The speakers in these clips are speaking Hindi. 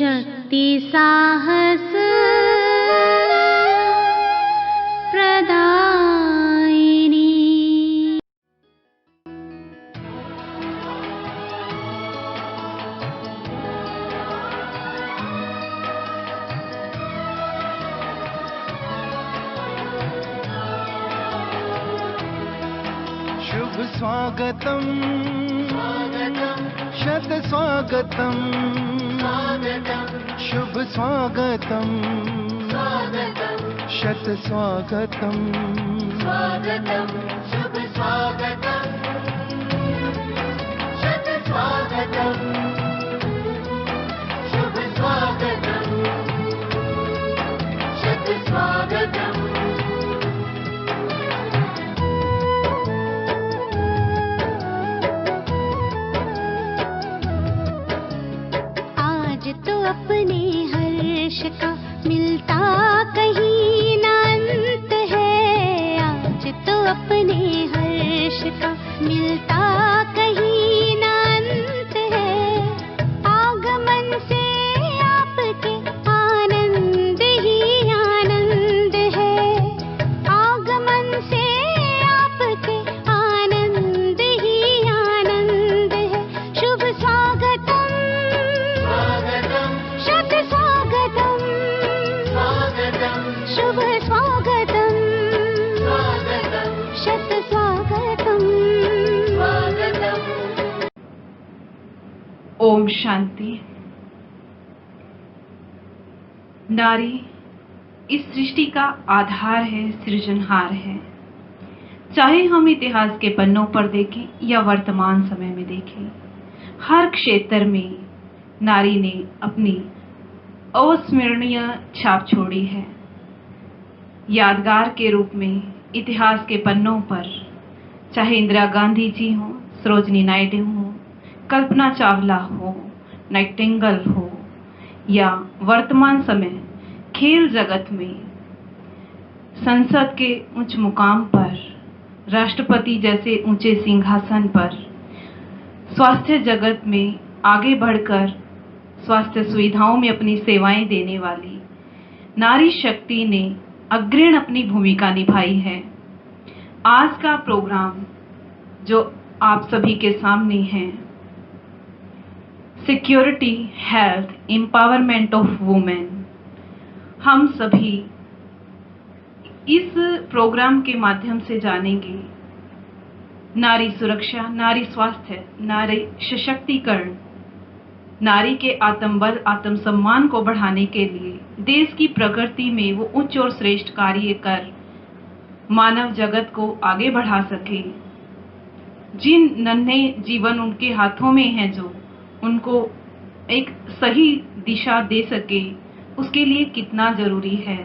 शक्ति साहस प्रदायिनी। शुभ स्वागतम शत स्वागतम शुभ स्वागतम शत स्वागतम शुभ स्वागतम शत स्वागतम शुभ स्वागतम शत स्वागतम। आज तो अपने हर्ष का मिलता कहीं ना अंत है। आज तो अपने हर्ष का मिलता कहीं ना अंत है। आगमन से आपके आनंद ही आनंद है। आगमन से आपके आनंद ही आनंद है। शुभ स्वागतम शत स्वागतम शुभ स्वागतम शत स्वागतम। ओम शांति। नारी इस सृष्टि का आधार है, सृजनहार है। चाहे हम इतिहास के पन्नों पर देखें या वर्तमान समय में देखें, हर क्षेत्र में नारी ने अपनी अविस्मरणीय छाप छोड़ी है। यादगार के रूप में इतिहास के पन्नों पर चाहे इंदिरा गांधी जी हो, सरोजिनी नायडू हो, कल्पना चावला हो, नाइटिंगेल हो, या वर्तमान समय खेल जगत में संसद के उच्च मुकाम पर, राष्ट्रपति जैसे ऊंचे सिंहासन पर, स्वास्थ्य जगत में आगे बढ़कर स्वास्थ्य सुविधाओं में अपनी सेवाएं देने वाली नारी शक्ति ने अग्रणी अपनी भूमिका निभाई है। आज का प्रोग्राम जो आप सभी के सामने है, security, health, empowerment of women. हम सभी इस प्रोग्राम के माध्यम से जानेंगे नारी सुरक्षा, नारी स्वास्थ्य, नारी सशक्तिकरण, नारी के आत्मबल, आत्मसम्मान को बढ़ाने के लिए देश की प्रगति में वो उच्च और श्रेष्ठ कार्य कर मानव जगत को आगे बढ़ा सके। जिन नन्हे जीवन उनके हाथों में है, जो उनको एक सही दिशा दे सके, उसके लिए कितना जरूरी है।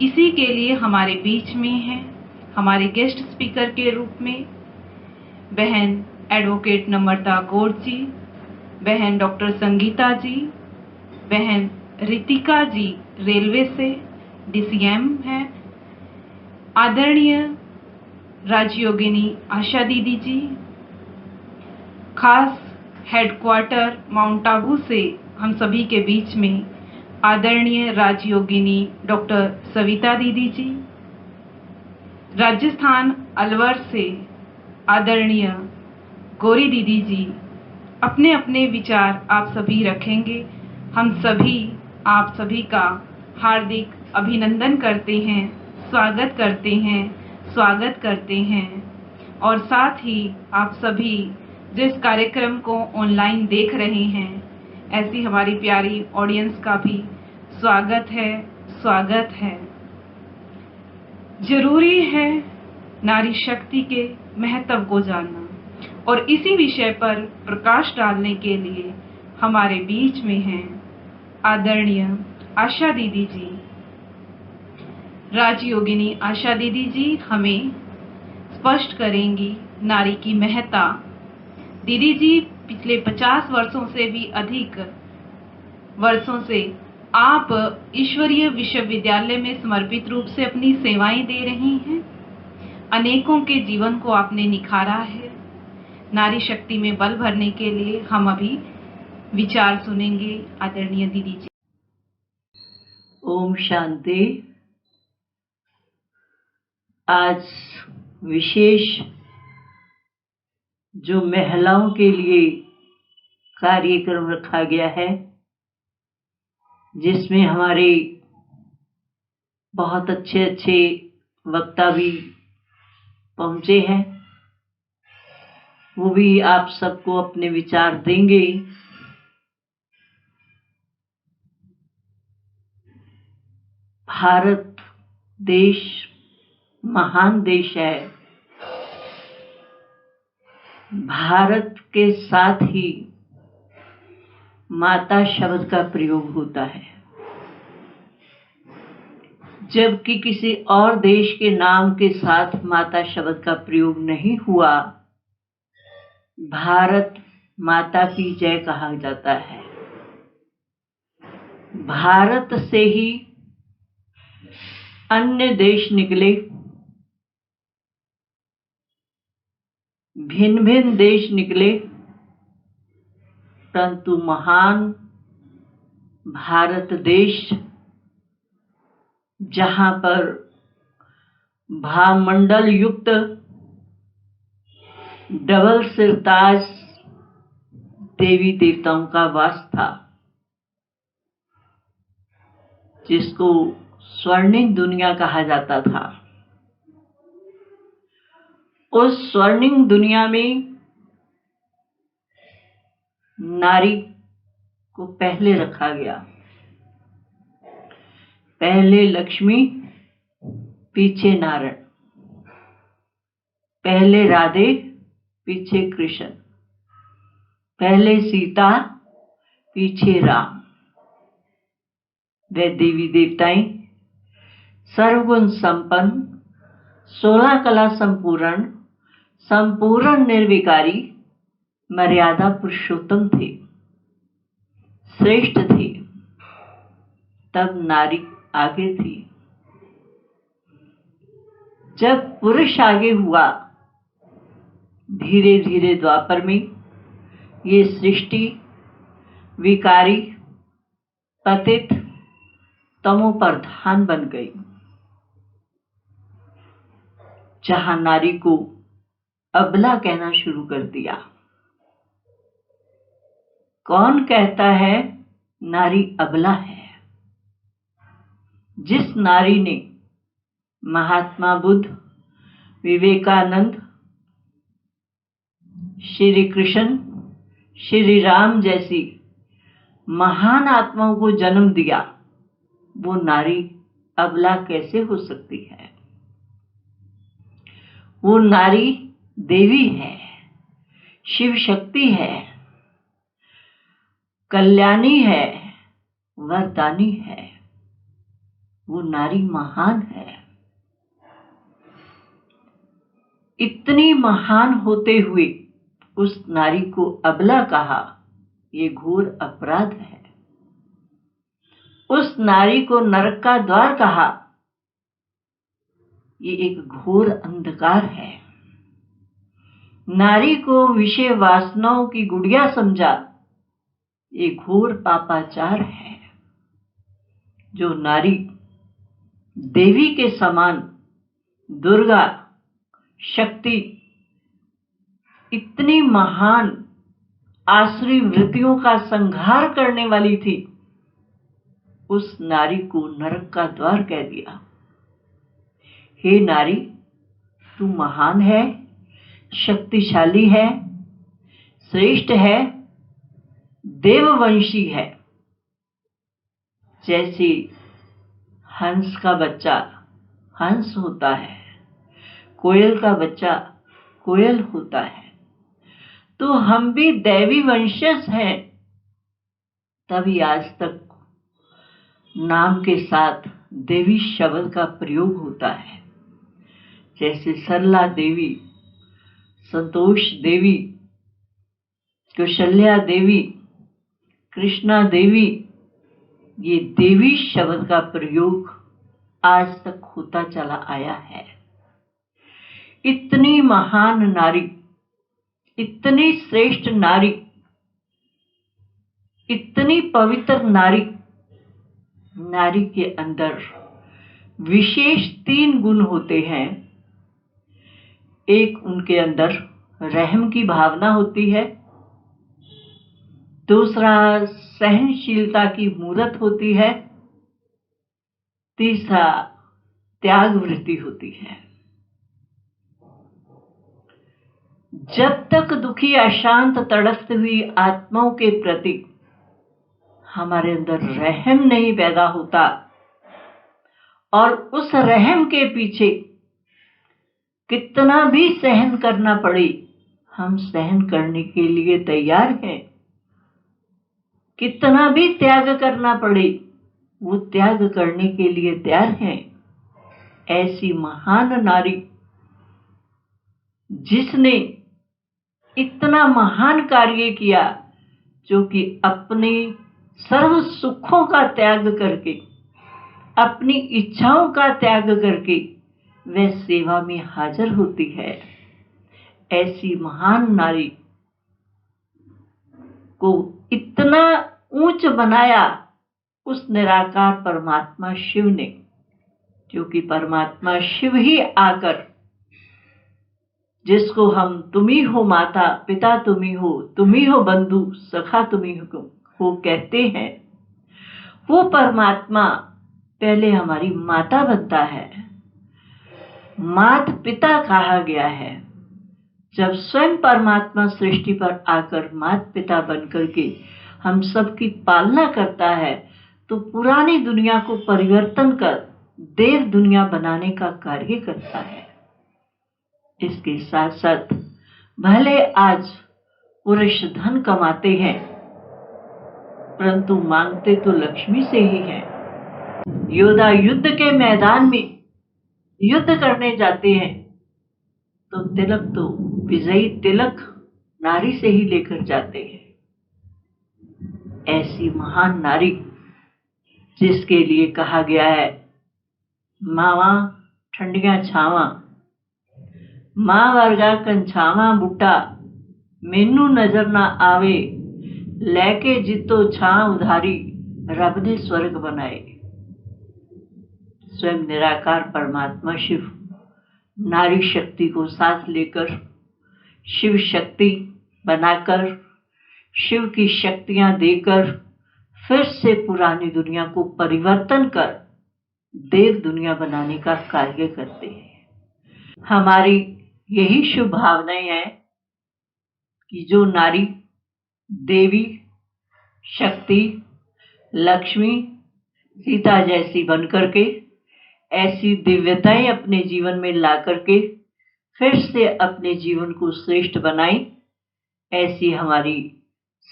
इसी के लिए हमारे बीच में है हमारे गेस्ट स्पीकर के रूप में बहन एडवोकेट नम्रता गौड़ जी, बहन डॉक्टर संगीता जी, बहन रितिका जी रेलवे से DCM है, आदरणीय राजयोगिनी आशा दीदी जी, खास हेडक्वार्टर माउंट आबू से हम सभी के बीच में आदरणीय राजयोगिनी डॉक्टर सविता दीदी जी, राजस्थान अलवर से आदरणीय गौरी दीदी जी अपने अपने विचार आप सभी रखेंगे। हम सभी आप सभी का हार्दिक अभिनंदन करते हैं, स्वागत करते हैं और साथ ही आप सभी जिस कार्यक्रम को ऑनलाइन देख रहे हैं, ऐसी हमारी प्यारी ऑडियंस का भी स्वागत है। जरूरी है नारी शक्ति के महत्व को जानना और इसी विषय पर प्रकाश डालने के लिए हमारे बीच में हैं आदरणीय आशा दीदी जी। राजयोगिनी आशा दीदी जी हमें स्पष्ट करेंगी नारी की महत्ता। दीदी जी पिछले 50 वर्षों से भी अधिक वर्षों से आप ईश्वरीय विश्वविद्यालय में समर्पित रूप से अपनी सेवाएं दे रही हैं। अनेकों के जीवन को आपने निखारा है। नारी शक्ति में बल भरने के लिए हम अभी विचार सुनेंगे आदरणीय दीदी जी। ओम शांति। आज विशेष जो महिलाओं के लिए कार्यक्रम रखा गया है, जिसमें हमारे बहुत अच्छे अच्छे वक्ता भी पहुंचे हैं, वो भी आप सबको अपने विचार देंगे। भारत देश महान देश है। भारत के साथ ही माता शब्द का प्रयोग होता है, जबकि किसी और देश के नाम के साथ माता शब्द का प्रयोग नहीं हुआ। भारत माता की जय कहा जाता है। भारत से ही अन्य देश निकले, भिन्न भिन्न देश निकले, परंतु महान भारत देश, जहां पर भामंडल युक्त डबल सिरताज देवी देवताओं का वास था, जिसको स्वर्णिम दुनिया कहा जाता था। उस स्वर्णिम दुनिया में नारी को पहले रखा गया। पहले लक्ष्मी, पीछे नारायण, पहले राधे, पीछे कृष्ण, पहले सीता, पीछे राम। वे देवी देवताएं सर्वगुण संपन्न, 16 कला संपूर्ण, संपूर्ण निर्विकारी, मर्यादा पुरुषोत्तम थे, श्रेष्ठ थे। तब नारी आगे थी। जब पुरुष आगे हुआ, धीरे धीरे द्वापर में ये सृष्टि विकारी, पतित, तमोप्रधान बन गई, जहां नारी को अबला कहना शुरू कर दिया। कौन कहता है नारी अबला है? जिस नारी ने महात्मा बुद्ध, विवेकानंद, श्री कृष्ण, श्री राम जैसी महान आत्माओं को जन्म दिया, वो नारी अबला कैसे हो सकती है? वो नारी देवी है, शिव शक्ति है, कल्याणी है, वरदानी है। वो नारी महान है। इतनी महान होते हुए उस नारी को अबला कहा, ये घोर अपराध है। उस नारी को नरक का द्वार कहा, ये एक घोर अंधकार है। नारी को विषय वासनाओं की गुड़िया समझा, ये घोर पापाचार है। जो नारी देवी के समान, दुर्गा शक्ति, इतनी महान आसुरी वृत्तियों का संहार करने वाली थी, उस नारी को नरक का द्वार कह दिया। हे नारी, तू महान है, शक्तिशाली है, श्रेष्ठ है, देववंशी है। जैसे हंस का बच्चा हंस होता है, कोयल का बच्चा कोयल होता है, तो हम भी दैवी वंशज हैं। तभी आज तक नाम के साथ देवी शब्द का प्रयोग होता है। जैसे सरला देवी, संतोष देवी, कौशल्या देवी, कृष्णा देवी, ये देवी शब्द का प्रयोग आज तक होता चला आया है। इतनी महान नारी, इतनी श्रेष्ठ नारी, इतनी पवित्र नारी के अंदर विशेष 3 गुण होते हैं। एक, उनके अंदर रहम की भावना होती है। दूसरा, सहनशीलता की मूरत होती है। तीसरा, त्याग वृत्ति होती है। जब तक दुखी, अशांत, तड़पती हुई आत्माओं के प्रति हमारे अंदर रहम नहीं पैदा होता और उस रहम के पीछे कितना भी सहन करना पड़े, हम सहन करने के लिए तैयार हैं। कितना भी त्याग करना पड़े, वो त्याग करने के लिए तैयार हैं। ऐसी महान नारी जिसने इतना महान कार्य किया, जो कि अपने सर्व सुखों का त्याग करके, अपनी इच्छाओं का त्याग करके वह सेवा में हाजिर होती है। ऐसी महान नारी को इतना ऊंच बनाया उस निराकार परमात्मा शिव ने, क्योंकि परमात्मा शिव ही आकर, जिसको हम तुम ही हो माता पिता, तुम ही हो बंधु सखा, तुम ही हो कहते हैं, वो परमात्मा पहले हमारी माता बनता है। मात पिता कहा गया है। जब स्वयं परमात्मा सृष्टि पर आकर मात पिता बनकर के हम सबकी पालना करता है, तो पुरानी दुनिया को परिवर्तन कर देव दुनिया बनाने का कार्य करता है। इसके साथ साथ भले आज पुरुष धन कमाते हैं, परंतु मांगते तो लक्ष्मी से ही है। योद्धा युद्ध के मैदान में युद्ध करने जाते हैं तो तिलक तो विजयी तिलक नारी से ही लेकर जाते हैं। ऐसी महान नारी जिसके लिए कहा गया है, मावा ठंडियां छावा, मां वर्गा कंछावा बूटा, मैनू नजर ना आवे, लेके जितो छां उधारी, रब ने स्वर्ग बनाए। स्वयं निराकार परमात्मा शिव नारी शक्ति को साथ लेकर शिव शक्ति बनाकर, शिव की शक्तियां देकर फिर से पुरानी दुनिया को परिवर्तन कर देव दुनिया बनाने का कार्य करते हैं। हमारी यही शुभ भावनाएं हैं कि जो नारी देवी शक्ति लक्ष्मी सीता जैसी बनकर के ऐसी दिव्यताएं अपने जीवन में ला करके फिर से अपने जीवन को श्रेष्ठ बनाएं, ऐसी हमारी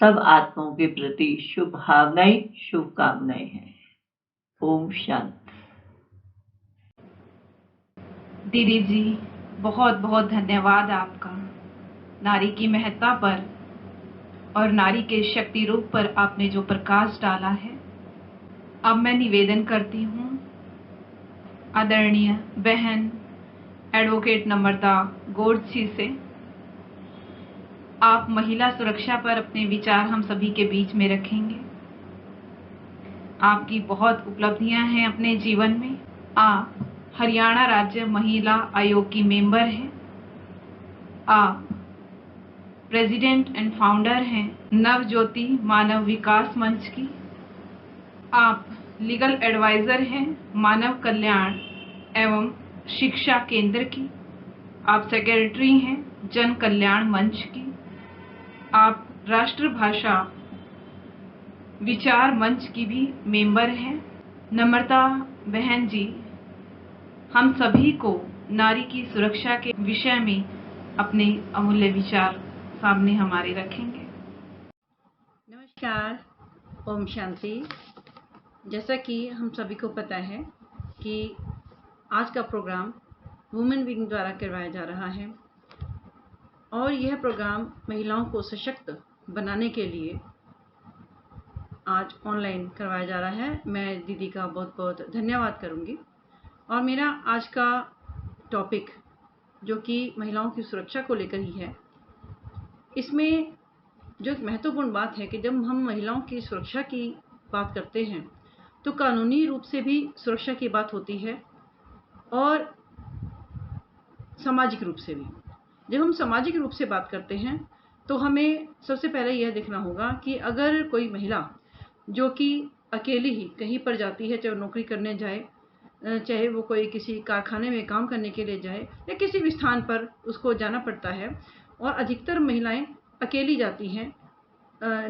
सब आत्माओं के प्रति शुभ भावनाएं, शुभकामनाएं हैं। ओम शांति। दीदी जी, बहुत बहुत धन्यवाद आपका। नारी की महत्ता पर और नारी के शक्ति रूप पर आपने जो प्रकाश डाला है, अब मैं निवेदन करती हूँ आदरणीय बहन एडवोकेट नम्रता गोरछी से, आप महिला सुरक्षा पर अपने विचार हम सभी के बीच में रखेंगे। आपकी बहुत उपलब्धियां हैं अपने जीवन में। आप हरियाणा राज्य महिला आयोग की मेंबर हैं। आप प्रेसिडेंट एंड फाउंडर हैं नवज्योति मानव विकास मंच की। आप लीगल एडवाइजर हैं मानव कल्याण एवं शिक्षा केंद्र की। आप सेक्रेटरी हैं जन कल्याण मंच की। आप राष्ट्रभाषा विचार मंच की भी मेंबर हैं। नम्रता बहन जी हम सभी को नारी की सुरक्षा के विषय में अपने अमूल्य विचार सामने हमारे रखेंगे। नमस्कार, ओम शांति। जैसा कि हम सभी को पता है कि आज का प्रोग्राम वुमेन विंग द्वारा करवाया जा रहा है और यह प्रोग्राम महिलाओं को सशक्त बनाने के लिए आज ऑनलाइन करवाया जा रहा है। मैं दीदी का बहुत बहुत धन्यवाद करूंगी। और मेरा आज का टॉपिक जो कि महिलाओं की सुरक्षा को लेकर ही है, इसमें जो एक महत्वपूर्ण बात है कि जब हम महिलाओं की सुरक्षा की बात करते हैं तो कानूनी रूप से भी सुरक्षा की बात होती है और सामाजिक रूप से भी। जब हम सामाजिक रूप से बात करते हैं तो हमें सबसे पहले यह देखना होगा कि अगर कोई महिला जो कि अकेली ही कहीं पर जाती है, चाहे नौकरी करने जाए, चाहे वो कोई किसी कारखाने में काम करने के लिए जाए या किसी भी स्थान पर उसको जाना पड़ता है, और अधिकतर महिलाएं अकेली जाती हैं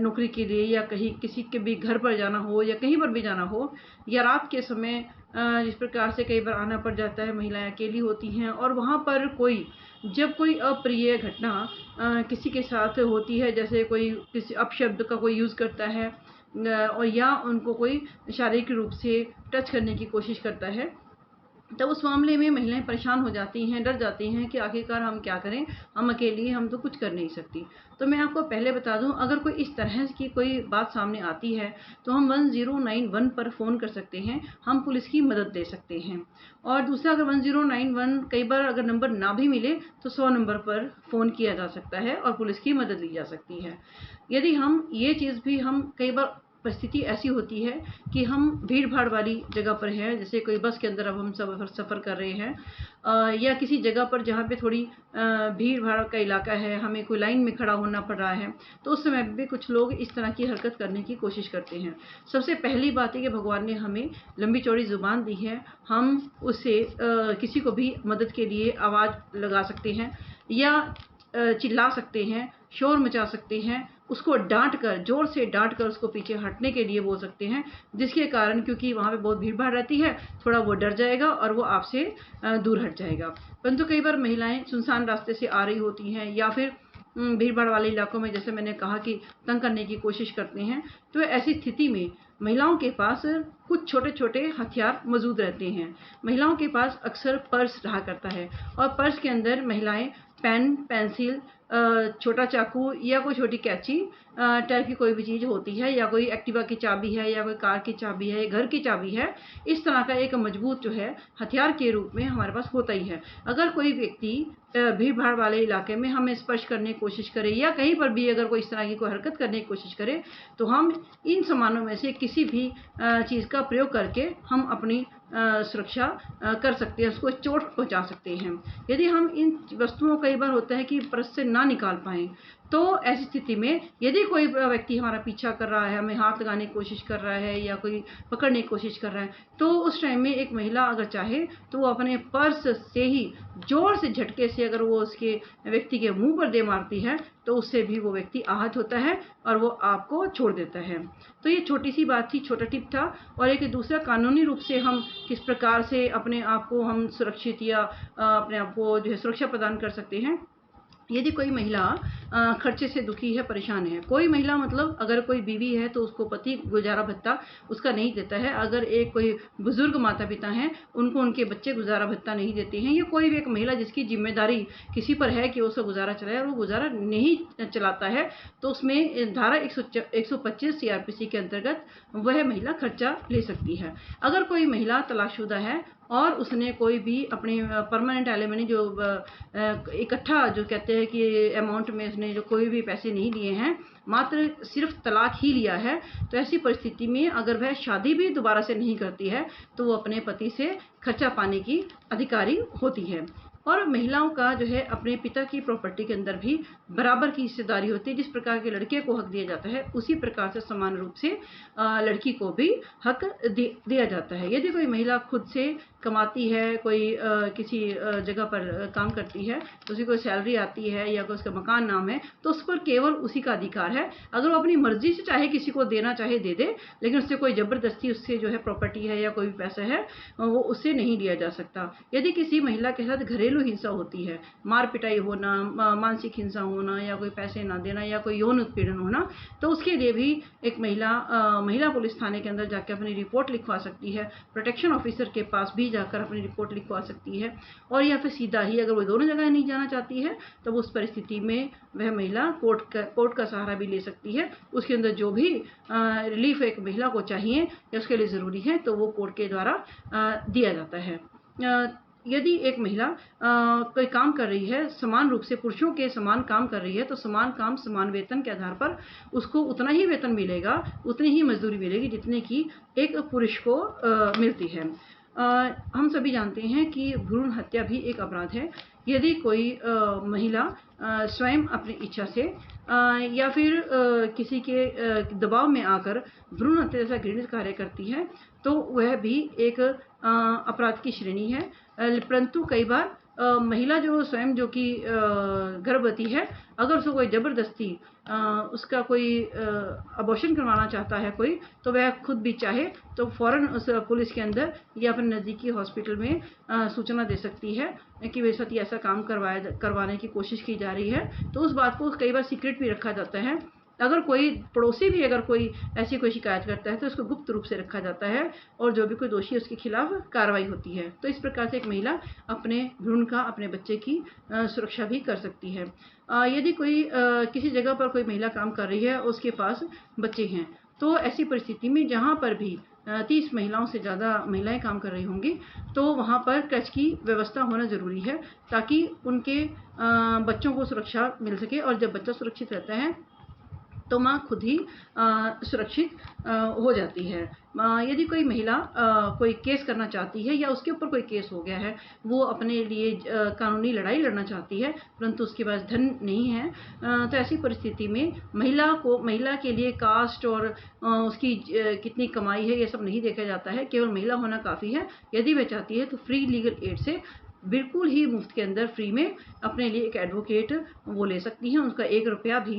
नौकरी के लिए, या कहीं किसी के भी घर पर जाना हो या कहीं पर भी जाना हो, या रात के समय जिस प्रकार से कई बार आना पड़ जाता है, महिलाएं अकेली होती हैं और वहाँ पर जब कोई अप्रिय घटना किसी के साथ होती है, जैसे कोई किसी अपशब्द का कोई यूज़ करता है और या उनको कोई शारीरिक रूप से टच करने की कोशिश करता है, तब उस मामले में महिलाएं परेशान हो जाती हैं, डर जाती हैं कि आखिरकार हम क्या करें, हम अकेली हम तो कुछ कर नहीं सकती। तो मैं आपको पहले बता दूं, अगर कोई इस तरह की कोई बात सामने आती है तो हम 1091 पर फ़ोन कर सकते हैं, हम पुलिस की मदद ले सकते हैं। और दूसरा, अगर 1091 कई बार अगर नंबर ना भी मिले तो 100 नंबर पर फ़ोन किया जा सकता है और पुलिस की मदद ली जा सकती है। यदि हम ये चीज़ भी हम कई बार परिस्थिति ऐसी होती है कि हम भीड़ भाड़ वाली जगह पर हैं, जैसे कोई बस के अंदर अब हम सब सफ़र कर रहे हैं या किसी जगह पर जहाँ पे थोड़ी भीड़ भाड़ का इलाका है, हमें कोई लाइन में खड़ा होना पड़ रहा है, तो उस समय भी कुछ लोग इस तरह की हरकत करने की कोशिश करते हैं। सबसे पहली बात है कि भगवान ने हमें लंबी चौड़ी ज़ुबान दी है, हम उससे किसी को भी मदद के लिए आवाज़ लगा सकते हैं या चिल्ला सकते हैं, शोर मचा सकते हैं, उसको डांट कर, जोर से डांट कर उसको पीछे हटने के लिए बोल सकते हैं, जिसके कारण क्योंकि वहाँ पे बहुत भीड़ भाड़ रहती है, थोड़ा वो डर जाएगा और वो आपसे दूर हट जाएगा। परंतु कई बार महिलाएं सुनसान रास्ते से आ रही होती हैं या फिर भीड़ भाड़ वाले इलाकों में, जैसे मैंने कहा, कि तंग करने की कोशिश करते हैं, तो ऐसी स्थिति में महिलाओं के पास कुछ छोटे छोटे हथियार मौजूद रहते हैं। महिलाओं के पास अक्सर पर्स रहा करता है और पर्स के अंदर महिलाएं पेन, पेंसिल, छोटा चाकू या कोई छोटी कैंची टाइप की कोई भी चीज़ होती है, या कोई एक्टिवा की चाबी है, या कोई कार की चाबी है, घर की चाबी है, इस तरह का एक मजबूत जो है हथियार के रूप में हमारे पास होता ही है। अगर कोई व्यक्ति भीड़ भाड़ वाले इलाके में हमें स्पर्श करने की कोशिश करे या कहीं पर भी अगर कोई इस तरह की कोई हरकत करने की कोशिश करे, तो हम इन सामानों में से किसी भी चीज़ का प्रयोग करके हम अपनी सुरक्षा कर सकते हैं, उसको चोट पहुंचा सकते हैं। यदि हम इन वस्तुओं, कई बार होता है कि पर्स से ना निकाल पाएँ, तो ऐसी स्थिति में यदि कोई व्यक्ति हमारा पीछा कर रहा है, हमें हाथ लगाने की कोशिश कर रहा है या कोई पकड़ने की कोशिश कर रहा है, तो उस टाइम में एक महिला अगर चाहे तो वो अपने पर्स से ही जोर से झटके से अगर वो उसके व्यक्ति के मुंह पर दे मारती है, तो उससे भी वो व्यक्ति आहत होता है और वो आपको छोड़ देता है। तो ये छोटी सी बात थी, छोटा टिप था। और एक दूसरा, कानूनी रूप से हम किस प्रकार से अपने आप को हम सुरक्षित या अपने आप को जो है सुरक्षा प्रदान कर सकते हैं। यदि कोई महिला खर्चे से दुखी है, परेशान है, कोई महिला मतलब अगर कोई बीवी है तो उसको पति गुजारा भत्ता उसका नहीं देता है, अगर एक कोई बुजुर्ग माता पिता हैं उनको उनके बच्चे गुजारा भत्ता नहीं देते हैं, या कोई भी एक महिला जिसकी जिम्मेदारी किसी पर है कि वो उसका गुजारा चलाए और वो गुजारा नहीं चलाता है, तो उसमें धारा 125 CRPC के अंतर्गत वह महिला खर्चा ले सकती है। अगर कोई महिला तलाकशुदा है और उसने कोई भी अपने परमानेंट एलिमनी जो इकट्ठा जो कहते हैं कि अमाउंट में उसने जो कोई भी पैसे नहीं लिए हैं, मात्र सिर्फ तलाक ही लिया है, तो ऐसी परिस्थिति में अगर वह शादी भी दोबारा से नहीं करती है तो वो अपने पति से खर्चा पाने की अधिकारी होती है। और महिलाओं का जो है अपने पिता की प्रॉपर्टी के अंदर भी बराबर की हिस्सेदारी होती है। जिस प्रकार के लड़के को हक दिया जाता है, उसी प्रकार से समान रूप से लड़की को भी हक दिया जाता है। यदि कोई महिला खुद से कमाती है, कोई किसी जगह पर काम करती है, तो उसी को सैलरी आती है या कोई उसका मकान नाम है, तो उस पर केवल उसी का अधिकार है। अगर वो अपनी मर्जी से चाहे किसी को देना चाहे दे दे, लेकिन उससे कोई ज़बरदस्ती उससे जो है प्रॉपर्टी है या कोई भी पैसा है वो उससे नहीं लिया जा सकता। यदि किसी महिला के साथ घरेलू हिंसा होती है, मार पिटाई होना, मानसिक हिंसा होना, या कोई पैसे ना देना, या कोई यौन उत्पीड़न होना, तो उसके लिए भी एक महिला पुलिस थाने के अंदर जाकर अपनी रिपोर्ट लिखवा सकती है, प्रोटेक्शन ऑफिसर के पास भी जाकर अपनी रिपोर्ट लिखवा सकती है। और या फिर सीधा ही अगर वो दोनों जगह नहीं जाना चाहती है, तो उस परिस्थिति में वह महिला कोर्ट का सहारा भी ले सकती है। उसके अंदर जो भी रिलीफ एक महिला को चाहिए या उसके लिए ज़रूरी है, तो वो कोर्ट के द्वारा दिया जाता है। यदि एक महिला कोई काम कर रही है, समान रूप से पुरुषों के समान काम कर रही है, तो समान काम समान वेतन के आधार पर उसको उतना ही वेतन मिलेगा, उतनी ही मजदूरी मिलेगी जितने की एक पुरुष को मिलती है। हम सभी जानते हैं कि भ्रूण हत्या भी एक अपराध है। यदि कोई महिला स्वयं अपनी इच्छा से या फिर किसी के दबाव में आकर भ्रूण हत्या जैसा घृणित कार्य करती है, तो वह भी एक अपराध की श्रेणी है। परंतु कई बार महिला जो स्वयं जो कि गर्भवती है, अगर उसको कोई ज़बरदस्ती उसका कोई अबॉर्शन करवाना चाहता है कोई, तो वह खुद भी चाहे तो फ़ौरन उस पुलिस के अंदर या अपने नज़दीकी हॉस्पिटल में सूचना दे सकती है कि मेरे साथ ये ऐसा काम करवाने की कोशिश की जा रही है। तो उस बात को कई बार सीक्रेट भी रखा जाता है। अगर कोई पड़ोसी भी अगर कोई ऐसी कोई शिकायत करता है तो उसको गुप्त रूप से रखा जाता है और जो भी कोई दोषी है उसके खिलाफ कार्रवाई होती है। तो इस प्रकार से एक महिला अपने भ्रूण का, अपने बच्चे की सुरक्षा भी कर सकती है। यदि कोई किसी जगह पर कोई महिला काम कर रही है और उसके पास बच्चे हैं, तो ऐसी परिस्थिति में जहाँ पर भी 30 महिलाओं से ज़्यादा महिलाएं काम कर रही होंगी, तो वहाँ पर क्रच की व्यवस्था होना ज़रूरी है, ताकि उनके बच्चों को सुरक्षा मिल सके। और जब बच्चा सुरक्षित रहता है तो माँ खुद ही सुरक्षित हो जाती है। यदि कोई महिला कोई केस करना चाहती है या उसके ऊपर कोई केस हो गया है, वो अपने लिए कानूनी लड़ाई लड़ना चाहती है, परंतु उसके पास धन नहीं है, तो ऐसी परिस्थिति में महिला के लिए कास्ट और उसकी कितनी कमाई है ये सब नहीं देखा जाता है। केवल महिला होना काफ़ी है। यदि वह चाहती है तो फ्री लीगल एड से बिल्कुल ही मुफ्त के अंदर फ्री में अपने लिए एक एडवोकेट वो ले सकती हैं। उसका 1 रुपया भी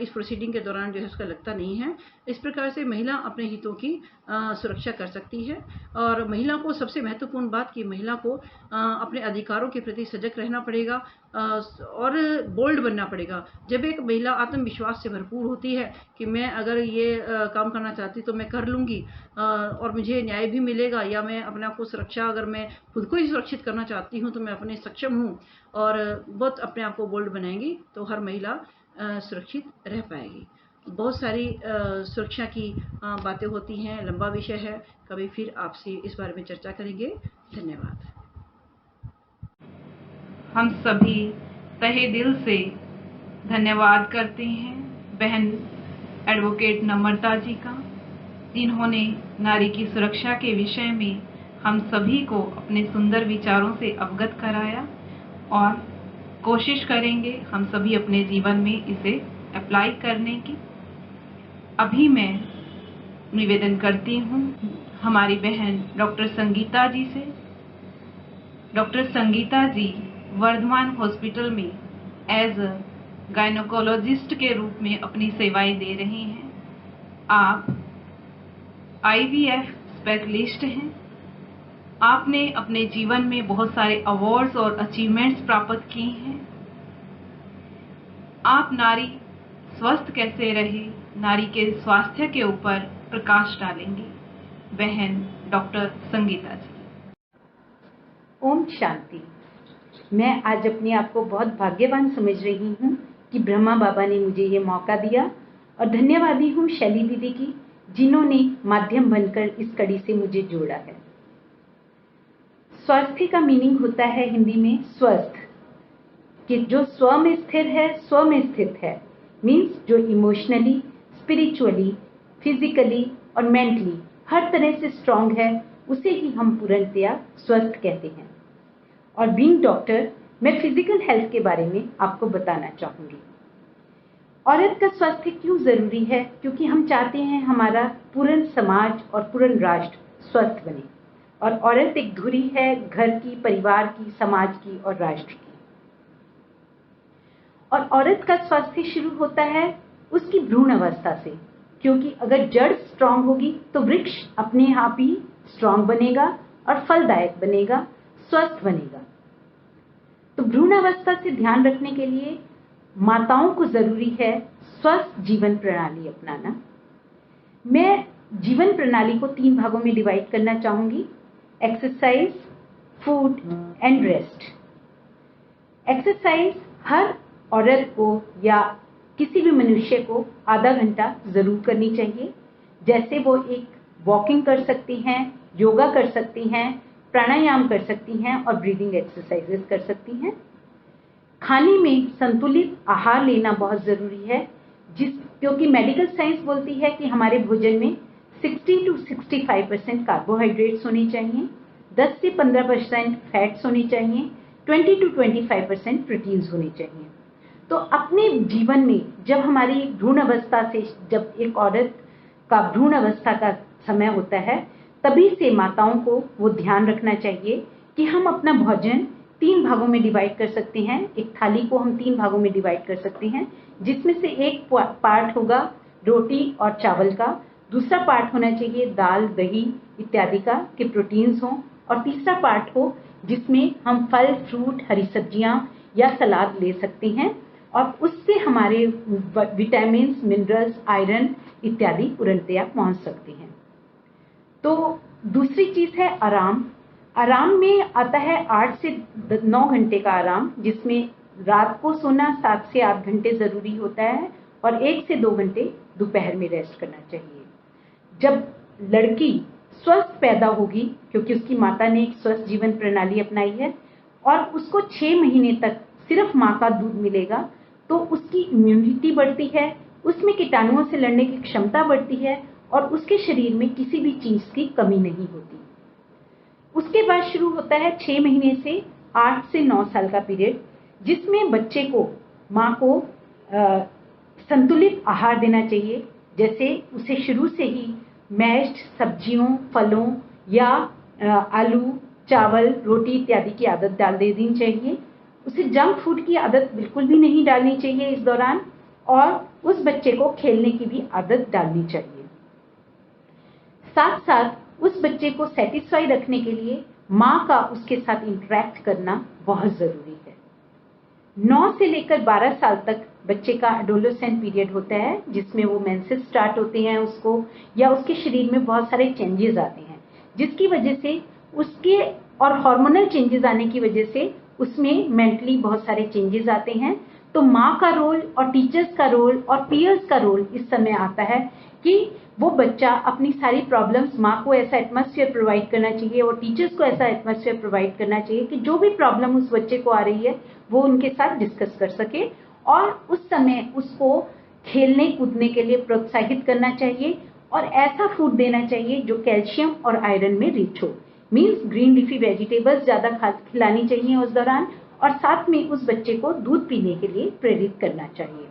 इस प्रोसीडिंग के दौरान जो है उसका लगता नहीं है। इस प्रकार से महिला अपने हितों की सुरक्षा कर सकती है। और महिला को सबसे महत्वपूर्ण बात कि महिला को अपने अधिकारों के प्रति सजग रहना पड़ेगा और बोल्ड बनना पड़ेगा। जब एक महिला आत्मविश्वास से भरपूर होती है कि मैं अगर ये काम करना चाहती तो मैं कर लूँगी और मुझे न्याय भी मिलेगा, या मैं अपने आप को सुरक्षा, अगर मैं खुद को ही सुरक्षित करना चाहती हूँ तो मैं अपने सक्षम हूँ और बहुत अपने आप को बोल्ड बनाएंगी, तो हर महिला सुरक्षित रह पाएगी। बहुत सारी सुरक्षा की बातें होती हैं, लंबा विषय है, कभी फिर आपसे इस बारे में चर्चा करेंगे। धन्यवाद। हम सभी तहे दिल से धन्यवाद करते हैं बहन एडवोकेट नम्रता जी का, जिन्होंने नारी की सुरक्षा के विषय में हम सभी को अपने सुंदर विचारों से अवगत कराया, और कोशिश करेंगे हम सभी अपने जीवन में इसे अप्लाई करने की। अभी मैं निवेदन करती हूँ हमारी बहन डॉक्टर संगीता जी से। डॉक्टर संगीता जी वर्धमान हॉस्पिटल में एज अ गायनोकोलॉजिस्ट के रूप में अपनी सेवाएं दे रही हैं। आप IVF स्पेशलिस्ट हैं। आपने अपने जीवन में बहुत सारे अवार्ड्स और अचीवमेंट्स प्राप्त किए हैं। आप नारी स्वस्थ कैसे रहे, नारी के स्वास्थ्य के ऊपर प्रकाश डालेंगे बहन डॉक्टर संगीता जी। ओम शांति। मैं आज अपने आप को बहुत भाग्यवान समझ रही हूँ कि ब्रह्मा बाबा ने मुझे ये मौका दिया, और धन्यवादी हूँ शैली दीदी की, जिन्होंने माध्यम बनकर इस कड़ी से मुझे जोड़ा है। स्वास्थ्य का मीनिंग होता है हिंदी में स्वस्थ, कि जो स्व में स्थिर है, स्व में स्थित है, मीन्स जो इमोशनली, स्पिरिचुअली, फिजिकली और मेंटली हर तरह से स्ट्रांग है, उसे ही हम पूर्णतया स्वस्थ कहते हैं। और बीइंग डॉक्टर, मैं फिजिकल हेल्थ के बारे में आपको बताना चाहूँगी। औरत का स्वास्थ्य क्यों ज़रूरी है? क्योंकि हम चाहते हैं हमारा पूर्ण समाज और पूर्ण राष्ट्र स्वस्थ बने, और औरत एक धुरी है घर की, परिवार की, समाज की और राष्ट्र की। और औरत का स्वास्थ्य शुरू होता है उसकी भ्रूण अवस्था से, क्योंकि अगर जड़ स्ट्रांग होगी तो वृक्ष अपने आप ही स्ट्रांग बनेगा और फलदायक बनेगा, स्वस्थ बनेगा। तो भ्रूण अवस्था से ध्यान रखने के लिए माताओं को जरूरी है स्वस्थ जीवन प्रणाली अपनाना। मैं जीवन प्रणाली को 3 भागों में डिवाइड करना चाहूंगी: exercise, food and rest. Exercise हर औरत को या किसी भी मनुष्य को आधा घंटा जरूर करनी चाहिए। जैसे वो एक वॉकिंग कर सकती हैं, योगा कर सकती हैं, प्राणायाम कर सकती हैं और ब्रीदिंग एक्सरसाइजेस कर सकती हैं। खाने में संतुलित आहार लेना बहुत ज़रूरी है, क्योंकि मेडिकल साइंस बोलती है कि हमारे भोजन में 60 to 65% कार्बोहाइड्रेट्स होने चाहिए, 10 से 15% फैट्स होने चाहिए, 20 to 25% प्रोटीन्स होने चाहिए। तो अपने जीवन में जब हमारी भ्रूण अवस्था से, जब एक औरत का भ्रूण अवस्था का समय होता है, तभी से माताओं को वो ध्यान रखना चाहिए कि हम अपना भोजन 3 भागों में डिवाइड कर सकते हैं। एक थाली को हम 3 भागों में डिवाइड कर सकते हैं, जिसमें से एक पार्ट होगा रोटी और चावल का, दूसरा पार्ट होना चाहिए दाल, दही इत्यादि का कि प्रोटीन्स हों, और तीसरा पार्ट हो जिसमें हम फल, फ्रूट, हरी सब्जियां या सलाद ले सकते हैं, और उससे हमारे विटामिन्स, मिनरल्स, आयरन इत्यादि पूर्णतया पहुंच सकते हैं। तो दूसरी चीज है आराम। आराम में आता है 8 से 9 घंटे का आराम, जिसमें रात को सोना 7 से 8 घंटे जरूरी होता है और 1 से 2 घंटे दोपहर में रेस्ट करना चाहिए। जब लड़की स्वस्थ पैदा होगी, क्योंकि उसकी माता ने एक स्वस्थ जीवन प्रणाली अपनाई है और उसको 6 महीने तक सिर्फ माँ का दूध मिलेगा, तो उसकी इम्यूनिटी बढ़ती है, उसमें कीटाणुओं से लड़ने की क्षमता बढ़ती है और उसके शरीर में किसी भी चीज की कमी नहीं होती। उसके बाद शुरू होता है 6 महीने से 8 से 9 साल का पीरियड, जिसमें बच्चे को, माँ को संतुलित आहार देना चाहिए। जैसे उसे शुरू से ही मैश्ड सब्जियों, फलों या आलू, चावल, रोटी इत्यादि की आदत डाल देनी चाहिए। उसे जंक फूड की आदत बिल्कुल भी नहीं डालनी चाहिए इस दौरान, और उस बच्चे को खेलने की भी आदत डालनी चाहिए। साथ साथ उस बच्चे को सेटिस्फाई रखने के लिए माँ का उसके साथ इंटरेक्ट करना बहुत जरूरी है। 9 से लेकर 12 साल तक बच्चे का एडोलेसेंट पीरियड होता है, जिसमें वो मेंसेस स्टार्ट होते हैं उसको, या उसके शरीर में बहुत सारे चेंजेस आते हैं, जिसकी वजह से उसके, और हार्मोनल चेंजेस आने की वजह से उसमें मेंटली बहुत सारे चेंजेस आते हैं। तो माँ का रोल और टीचर्स का रोल और पीयर्स का रोल इस समय आता है कि वो बच्चा अपनी सारी प्रॉब्लम्स, माँ को ऐसा एटमॉस्फेयर प्रोवाइड करना चाहिए और टीचर्स को ऐसा एटमॉस्फेयर प्रोवाइड करना चाहिए कि जो भी प्रॉब्लम उस बच्चे को आ रही है वो उनके साथ डिस्कस कर सके, और उस समय उसको खेलने कूदने के लिए प्रोत्साहित करना चाहिए और ऐसा फूड देना चाहिए जो कैल्शियम और आयरन में रिच हो। मीन्स ग्रीन लीफी वेजिटेबल्स ज़्यादा खिलानी चाहिए उस दौरान, और साथ में उस बच्चे को दूध पीने के लिए प्रेरित करना चाहिए।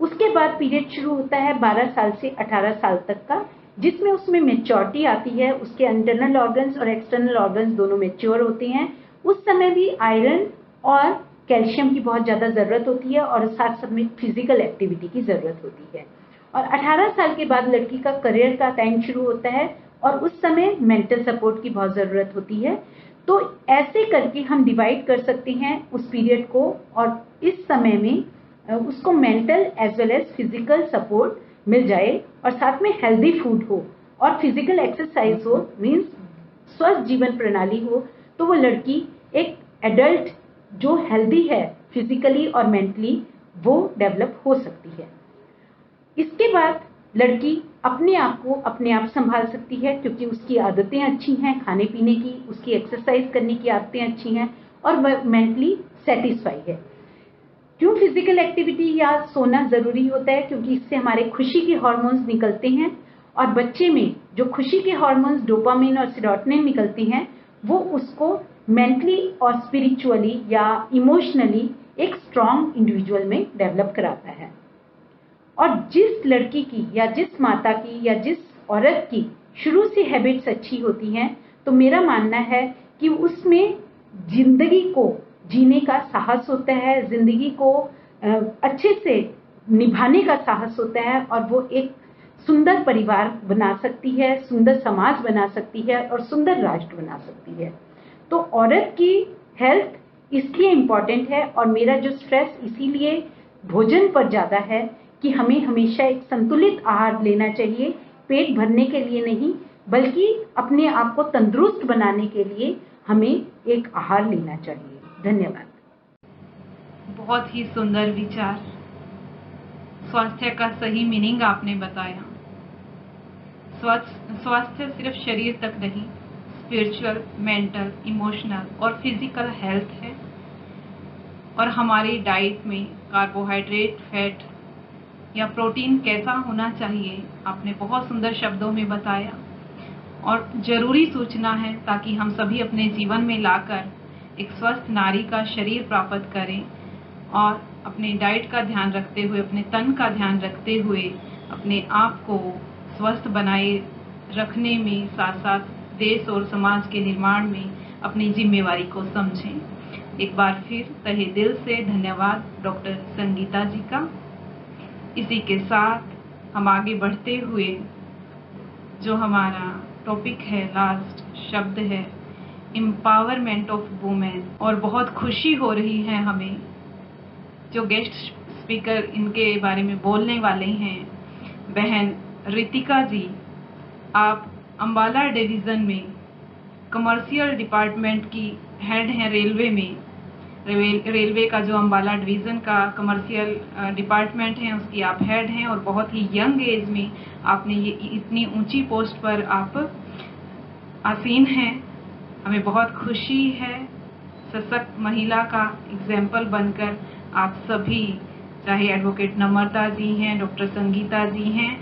उसके बाद पीरियड शुरू होता है 12 साल से 18 साल तक का, जिसमें उसमें मेच्योरिटी आती है, उसके इंटरनल ऑर्गन्स और एक्सटर्नल ऑर्गन्स दोनों मेच्योर होते हैं। उस समय भी आयरन और कैल्शियम की बहुत ज़्यादा ज़रूरत होती है और साथ साथ में फिजिकल एक्टिविटी की ज़रूरत होती है। और 18 साल के बाद लड़की का करियर का टाइम शुरू होता है और उस समय मेंटल सपोर्ट की बहुत ज़रूरत होती है। तो ऐसे करके हम डिवाइड कर सकते हैं उस पीरियड को, और इस समय में उसको mental as well as physical support मिल जाए और साथ में हेल्दी फूड हो और फिजिकल एक्सरसाइज हो, मीन्स स्वस्थ जीवन प्रणाली हो, तो वो लड़की एक एडल्ट जो हेल्दी है फिजिकली और मेंटली, वो डेवलप हो सकती है। इसके बाद लड़की अपने आप को अपने आप संभाल सकती है, क्योंकि उसकी आदतें अच्छी हैं खाने पीने की, उसकी एक्सरसाइज करने की आदतें अच्छी हैं और वह मेंटली सेटिस्फाई है। क्यों फिजिकल एक्टिविटी या सोना जरूरी होता है? क्योंकि इससे हमारे खुशी के हार्मोन्स निकलते हैं और बच्चे में जो खुशी के हार्मोन्स डोपामिन और सेरोटोनिन निकलते हैं, वो उसको मेंटली और स्पिरिचुअली या इमोशनली एक स्ट्रॉन्ग इंडिविजुअल में डेवलप कराता है। और जिस लड़की की या जिस माता की या जिस औरत की शुरू से हैबिट्स अच्छी होती हैं, तो मेरा मानना है कि उसमें जिंदगी को जीने का साहस होता है, जिंदगी को अच्छे से निभाने का साहस होता है और वो एक सुंदर परिवार बना सकती है, सुंदर समाज बना सकती है और सुंदर राष्ट्र बना सकती है। तो औरत की हेल्थ इसलिए इम्पॉर्टेंट है और मेरा जो स्ट्रेस इसीलिए भोजन पर ज़्यादा है कि हमें हमेशा एक संतुलित आहार लेना चाहिए, पेट भरने के लिए नहीं बल्कि अपने आप को तंदुरुस्त बनाने के लिए हमें एक आहार लेना चाहिए। धन्यवाद। बहुत ही सुंदर विचार, स्वास्थ्य का सही मीनिंग आपने बताया। स्वास्थ्य सिर्फ शरीर तक नहीं, स्पिरिचुअल, मेंटल, इमोशनल और फिजिकल हेल्थ है। और हमारी डाइट में कार्बोहाइड्रेट, फैट या प्रोटीन कैसा होना चाहिए, आपने बहुत सुंदर शब्दों में बताया और ज़रूरी सूचना है, ताकि हम सभी अपने जीवन में लाकर एक स्वस्थ नारी का शरीर प्राप्त करें और अपने डाइट का ध्यान रखते हुए, अपने तन का ध्यान रखते हुए अपने आप को स्वस्थ बनाए रखने में साथ साथ देश और समाज के निर्माण में अपनी जिम्मेवारी को समझें। एक बार फिर तहे दिल से धन्यवाद डॉक्टर संगीता जी का। इसी के साथ हम आगे बढ़ते हुए जो हमारा टॉपिक है, लास्ट शब्द है एम्पावरमेंट ऑफ वुमेन, और बहुत खुशी हो रही है हमें जो गेस्ट स्पीकर इनके बारे में बोलने वाले हैं, बहन रितिका जी। आप अंबाला डिवीज़न में कमर्शियल डिपार्टमेंट की हेड हैं रेलवे में। रेलवे का जो अंबाला डिवीज़न का कमर्शियल डिपार्टमेंट है उसकी आप हेड हैं और बहुत ही यंग एज में आपने ये इतनी ऊंची पोस्ट पर आप आसीन हैं। हमें बहुत खुशी है। सशक्त महिला का एग्जाम्पल बनकर आप सभी, चाहे एडवोकेट नम्रता जी हैं, डॉक्टर संगीता जी हैं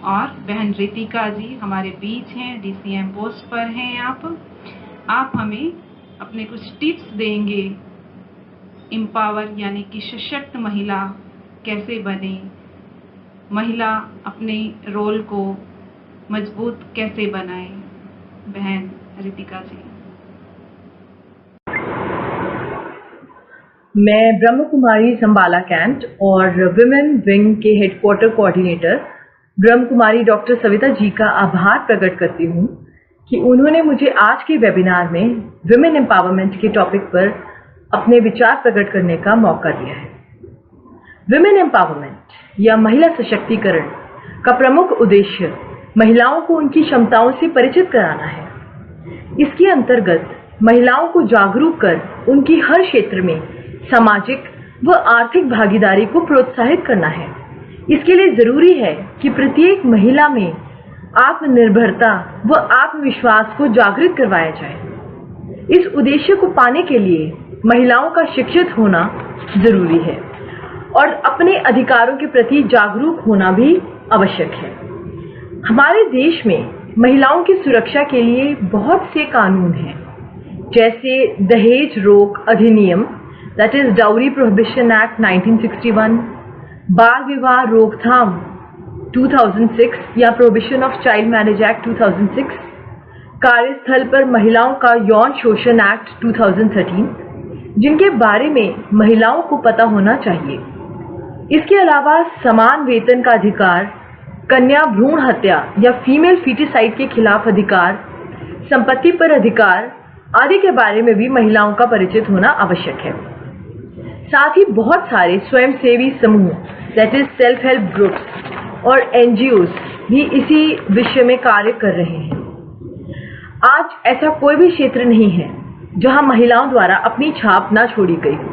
और बहन रितिका जी हमारे बीच हैं, DCM पोस्ट पर हैं। आप हमें अपने कुछ टिप्स देंगे, एम्पावर यानी कि सशक्त महिला कैसे बने, महिला अपने रोल को मजबूत कैसे बनाए। बहन रितिका जी। मैं ब्रह्म कुमारी अंबाला कैंट और विमेन विंग के headquarter coordinator Brahma Kumari doctor Savita ji का आभार प्रकट करती हूँ कि उन्होंने मुझे आज के वेबिनार में विमेन एम्पावरमेंट के टॉपिक पर अपने विचार प्रकट करने का मौका दिया है। विमेन एम्पावरमेंट या महिला सशक्तिकरण का प्रमुख उद्देश्य महिलाओं को उनकी क्षमताओं से परिचित कराना है। इसके अंतर्गत महिलाओं को जागरूक कर उनकी हर क्षेत्र में सामाजिक व आर्थिक भागीदारी को प्रोत्साहित करना है। इसके लिए जरूरी है कि प्रत्येक महिला में आत्मनिर्भरता व आत्मविश्वास को जागृत करवाया जाए। इस उद्देश्य को पाने के लिए महिलाओं का शिक्षित होना जरूरी है और अपने अधिकारों के प्रति जागरूक होना भी आवश्यक है। हमारे देश में महिलाओं की सुरक्षा के लिए बहुत से कानून हैं, जैसे दहेज रोक अधिनियम that is dowry prohibition act 1961, बाल विवाह रोकथाम 2006 या prohibition of child marriage act 2006, कार्यस्थल पर महिलाओं का यौन शोषण एक्ट 2013, जिनके बारे में महिलाओं को पता होना चाहिए। इसके अलावा समान वेतन का अधिकार, कन्या भ्रूण हत्या या फीमेल फीटिसाइड के खिलाफ अधिकार, संपत्ति पर अधिकार आदि के बारे में भी महिलाओं का परिचित होना आवश्यक है। साथ ही बहुत सारे स्वयंसेवी समूह that is self help groups और NGOs भी इसी विषय में कार्य कर रहे हैं। आज ऐसा कोई भी क्षेत्र नहीं है जहां महिलाओं द्वारा अपनी छाप न छोड़ी गई हो।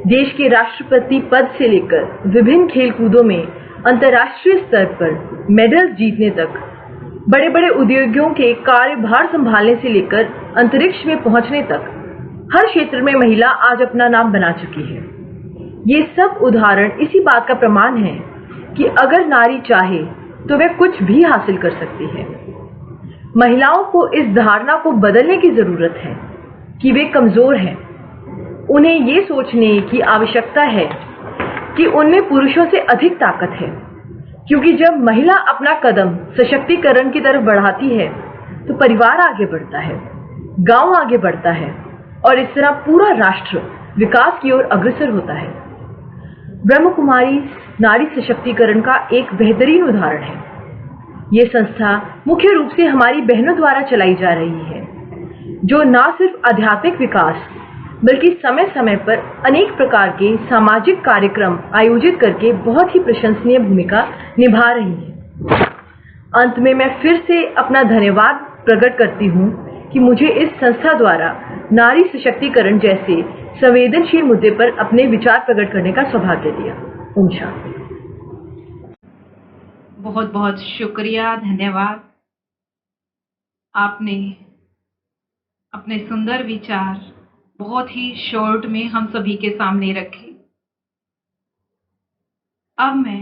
देश के राष्ट्रपति पद से लेकर विभिन्न खेलकूदों में अंतर्राष्ट्रीय स्तर पर मेडल जीतने तक, बड़े बड़े उद्योगों के कार्यभार संभालने से लेकर अंतरिक्ष में पहुंचने तक हर क्षेत्र में महिला आज अपना नाम बना चुकी है। ये सब उदाहरण इसी बात का प्रमाण है कि अगर नारी चाहे तो वह कुछ भी हासिल कर सकती है। महिलाओं को इस धारणा को बदलने की जरूरत है कि वे कमजोर हैं। उन्हें ये सोचने की आवश्यकता है कि उनमें पुरुषों से अधिक ताकत है, क्योंकि जब महिला अपना कदम सशक्तिकरण की तरफ बढ़ाती है तो परिवार आगे बढ़ता है, गांव आगे बढ़ता है और इस तरह पूरा राष्ट्र विकास की ओर अग्रसर होता है। ब्रह्म कुमारी नारी सशक्तिकरण का एक बेहतरीन उदाहरण है। ये संस्था मुख्य रूप से हमारी बहनों द्वारा चलाई जा रही है, जो न सिर्फ आध्यात्मिक विकास बल्कि समय समय पर अनेक प्रकार के सामाजिक कार्यक्रम आयोजित करके बहुत ही प्रशंसनीय भूमिका निभा रही है। अंत में मैं फिर से अपना धन्यवाद प्रकट करती हूँ कि मुझे इस संस्था द्वारा नारी सशक्तिकरण जैसे संवेदनशील मुद्दे पर अपने विचार प्रकट करने का सौभाग्य दिया। ओम शांति। बहुत बहुत शुक्रिया, धन्यवाद। आपने अपने सुंदर विचार बहुत ही शॉर्ट में हम सभी के सामने रखे। अब मैं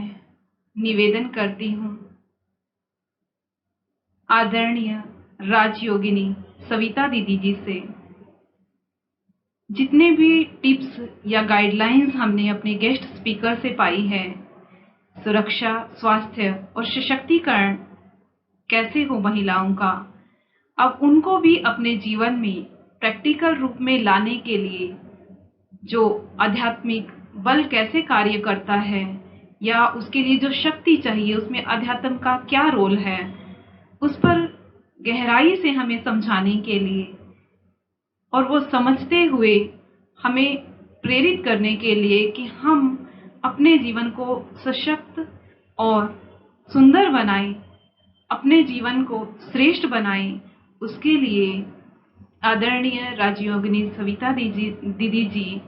निवेदन करती हूँ आदरणीय राजयोगिनी सविता दीदी जी से, जितने भी टिप्स या गाइडलाइंस हमने अपने गेस्ट स्पीकर से पाई है, सुरक्षा, स्वास्थ्य और सशक्तिकरण कैसे हो महिलाओं का, अब उनको भी अपने जीवन में प्रैक्टिकल रूप में लाने के लिए जो आध्यात्मिक बल कैसे कार्य करता है या उसके लिए जो शक्ति चाहिए उसमें अध्यात्म का क्या रोल है, उस पर गहराई से हमें समझाने के लिए और वो समझते हुए हमें प्रेरित करने के लिए कि हम अपने जीवन को सशक्त और सुंदर बनाएं, अपने जीवन को श्रेष्ठ बनाएं, उसके लिए आदरणीय राजयोगिनी सविता दीदी जी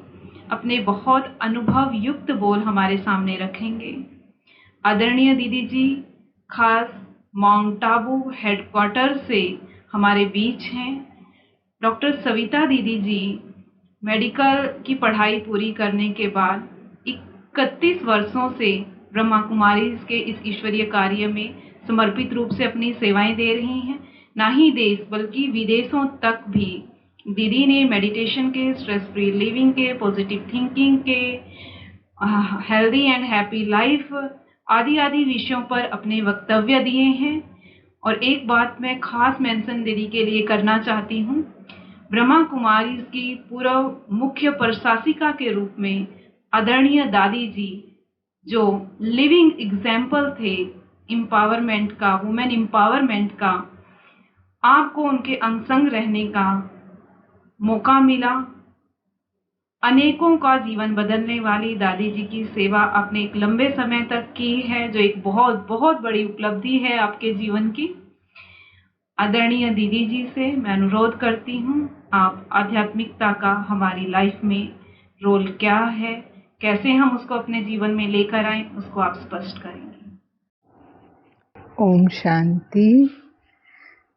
अपने बहुत अनुभव युक्त बोल हमारे सामने रखेंगे। आदरणीय दीदी जी खास माउंट आबू हेडक्वार्टर से हमारे बीच हैं। डॉक्टर सविता दीदी जी मेडिकल की पढ़ाई पूरी करने के बाद 31 वर्षों से ब्रह्मा कुमारी के इस ईश्वरीय कार्य में समर्पित रूप से अपनी सेवाएं दे रही हैं। ना ही देश बल्कि विदेशों तक भी दीदी ने मेडिटेशन के, स्ट्रेस फ्री लिविंग के, पॉजिटिव थिंकिंग के, हेल्दी एंड हैप्पी लाइफ आदि आदि विषयों पर अपने वक्तव्य दिए हैं। और एक बात मैं खास मेंशन दीदी के लिए करना चाहती हूँ, ब्रह्मा कुमारी की पूर्व मुख्य प्रशासिका के रूप में आदरणीय दादी जी जो लिविंग एग्जाम्पल थे एम्पावरमेंट का, वुमेन एम्पावरमेंट का, आपको उनके अंग संग रहने का मौका मिला। अनेकों का जीवन बदलने वाली दादी जी की सेवा आपने एक लंबे समय तक की है, जो एक बहुत बहुत बड़ी उपलब्धि है आपके जीवन की। आदरणीय दीदी जी से मैं अनुरोध करती हूँ, आप आध्यात्मिकता का हमारी लाइफ में रोल क्या है, कैसे हम उसको अपने जीवन में लेकर आए, उसको आप स्पष्ट करेंगे। ओम शांति।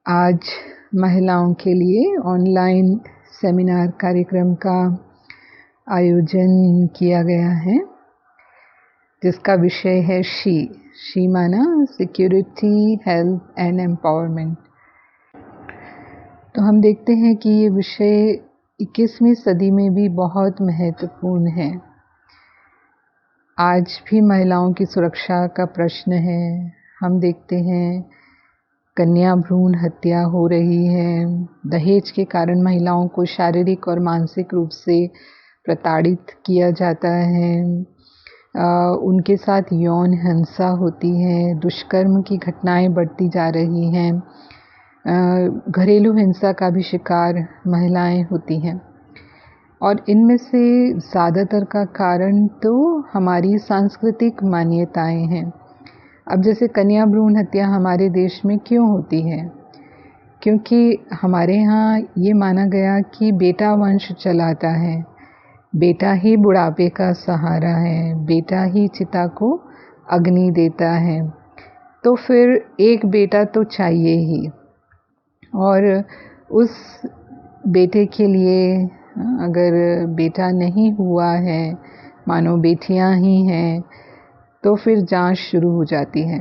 आज महिलाओं के लिए ऑनलाइन सेमिनार कार्यक्रम का आयोजन किया गया है, जिसका विषय है शी माना सिक्योरिटी, हेल्थ एंड एम्पावरमेंट। तो हम देखते हैं कि ये विषय 21वीं सदी में भी बहुत महत्वपूर्ण है। आज भी महिलाओं की सुरक्षा का प्रश्न है। हम देखते हैं कन्या भ्रूण हत्या हो रही है, दहेज के कारण महिलाओं को शारीरिक और मानसिक रूप से प्रताड़ित किया जाता है, उनके साथ यौन हिंसा होती है, दुष्कर्म की घटनाएं बढ़ती जा रही हैं, घरेलू हिंसा का भी शिकार महिलाएं होती हैं। और इनमें से ज़्यादातर का कारण तो हमारी सांस्कृतिक मान्यताएं हैं। अब जैसे कन्या भ्रूण हत्या हमारे देश में क्यों होती है? क्योंकि हमारे यहाँ ये माना गया कि बेटा वंश चलाता है, बेटा ही बुढ़ापे का सहारा है, बेटा ही चिता को अग्नि देता है, तो फिर एक बेटा तो चाहिए ही। और उस बेटे के लिए अगर बेटा नहीं हुआ है, मानो बेटियां ही हैं, तो फिर जांच शुरू हो जाती है।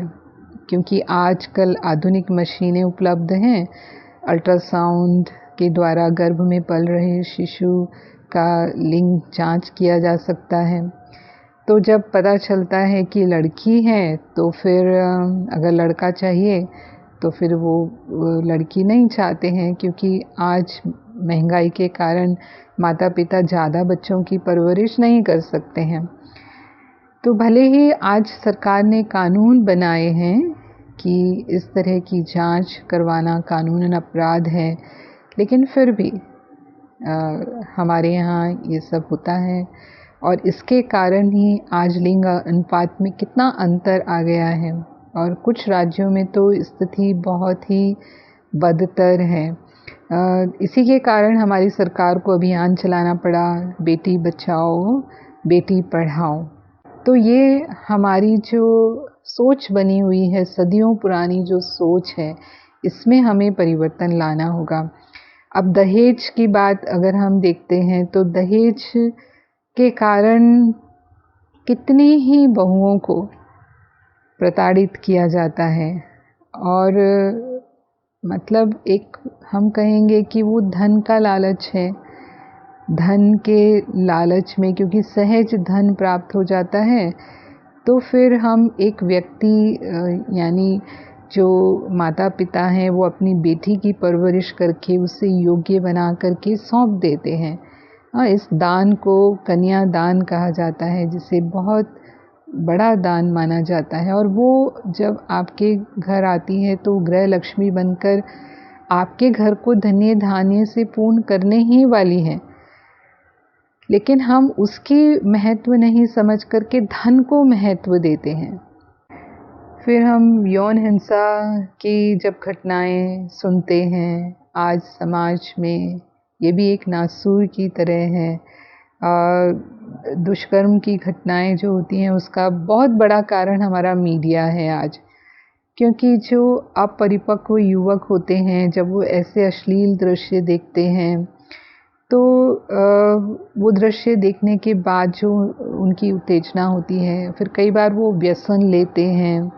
क्योंकि आजकल आधुनिक मशीनें उपलब्ध हैं, अल्ट्रासाउंड के द्वारा गर्भ में पल रहे शिशु का लिंग जांच किया जा सकता है। तो जब पता चलता है कि लड़की है, तो फिर अगर लड़का चाहिए तो फिर वो लड़की नहीं चाहते हैं, क्योंकि आज महंगाई के कारण माता पिता ज़्यादा बच्चों की परवरिश नहीं कर सकते हैं। तो भले ही आज सरकार ने कानून बनाए हैं कि इस तरह की जांच करवाना कानूनन अपराध है, लेकिन फिर भी हमारे यहाँ ये सब होता है। और इसके कारण ही आज लिंग अनुपात में कितना अंतर आ गया है, और कुछ राज्यों में तो स्थिति बहुत ही बदतर है। इसी के कारण हमारी सरकार को अभियान चलाना पड़ा, बेटी बचाओ बेटी पढ़ाओ। तो ये हमारी जो सोच बनी हुई है, सदियों पुरानी जो सोच है, इसमें हमें परिवर्तन लाना होगा। अब दहेज की बात अगर हम देखते हैं तो दहेज के कारण कितनी ही बहुओं को प्रताड़ित किया जाता है और मतलब एक हम कहेंगे कि वो धन का लालच है। धन के लालच में क्योंकि सहज धन प्राप्त हो जाता है तो फिर हम एक व्यक्ति यानी जो माता पिता हैं वो अपनी बेटी की परवरिश करके उसे योग्य बना करके सौंप देते हैं। इस दान को कन्या दान कहा जाता है जिसे बहुत बड़ा दान माना जाता है और वो जब आपके घर आती है तो गृह लक्ष्मी बनकर आपके घर को धन्य धान्य से पूर्ण करने ही वाली है। लेकिन हम उसकी महत्व नहीं समझ करके धन को महत्व देते हैं। फिर हम यौन हिंसा की जब घटनाएं सुनते हैं आज समाज में, ये भी एक नासूर की तरह है। दुष्कर्म की घटनाएं जो होती हैं उसका बहुत बड़ा कारण हमारा मीडिया है आज, क्योंकि जो अपरिपक्व युवक होते हैं जब वो ऐसे अश्लील दृश्य देखते हैं तो वो दृश्य देखने के बाद जो उनकी उत्तेजना होती है, फिर कई बार वो व्यसन लेते हैं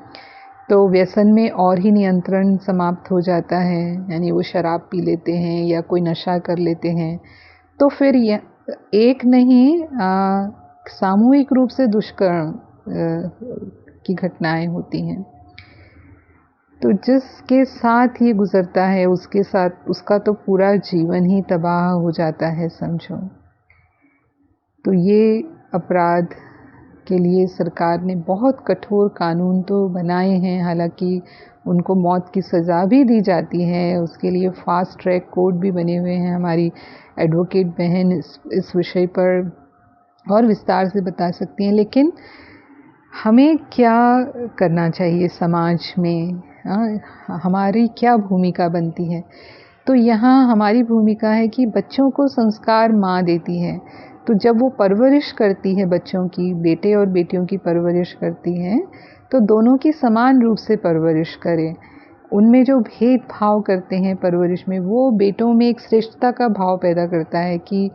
तो व्यसन में और ही नियंत्रण समाप्त हो जाता है, यानी वो शराब पी लेते हैं या कोई नशा कर लेते हैं तो फिर एक नहीं सामूहिक रूप से दुष्कर्म की घटनाएं होती हैं। तो जिसके साथ ये गुजरता है उसके साथ उसका तो पूरा जीवन ही तबाह हो जाता है समझो। तो ये अपराध के लिए सरकार ने बहुत कठोर कानून तो बनाए हैं, हालांकि उनको मौत की सज़ा भी दी जाती है, उसके लिए फास्ट ट्रैक कोर्ट भी बने हुए हैं। हमारी एडवोकेट बहन इस विषय पर और विस्तार से बता सकती हैं। लेकिन हमें क्या करना चाहिए समाज में, हमारी क्या भूमिका बनती है? तो यहाँ हमारी भूमिका है कि बच्चों को संस्कार माँ देती है, तो जब वो परवरिश करती है बच्चों की, बेटे और बेटियों की परवरिश करती है तो दोनों की समान रूप से परवरिश करें। उनमें जो भेदभाव करते हैं परवरिश में, वो बेटों में एक श्रेष्ठता का भाव पैदा करता है कि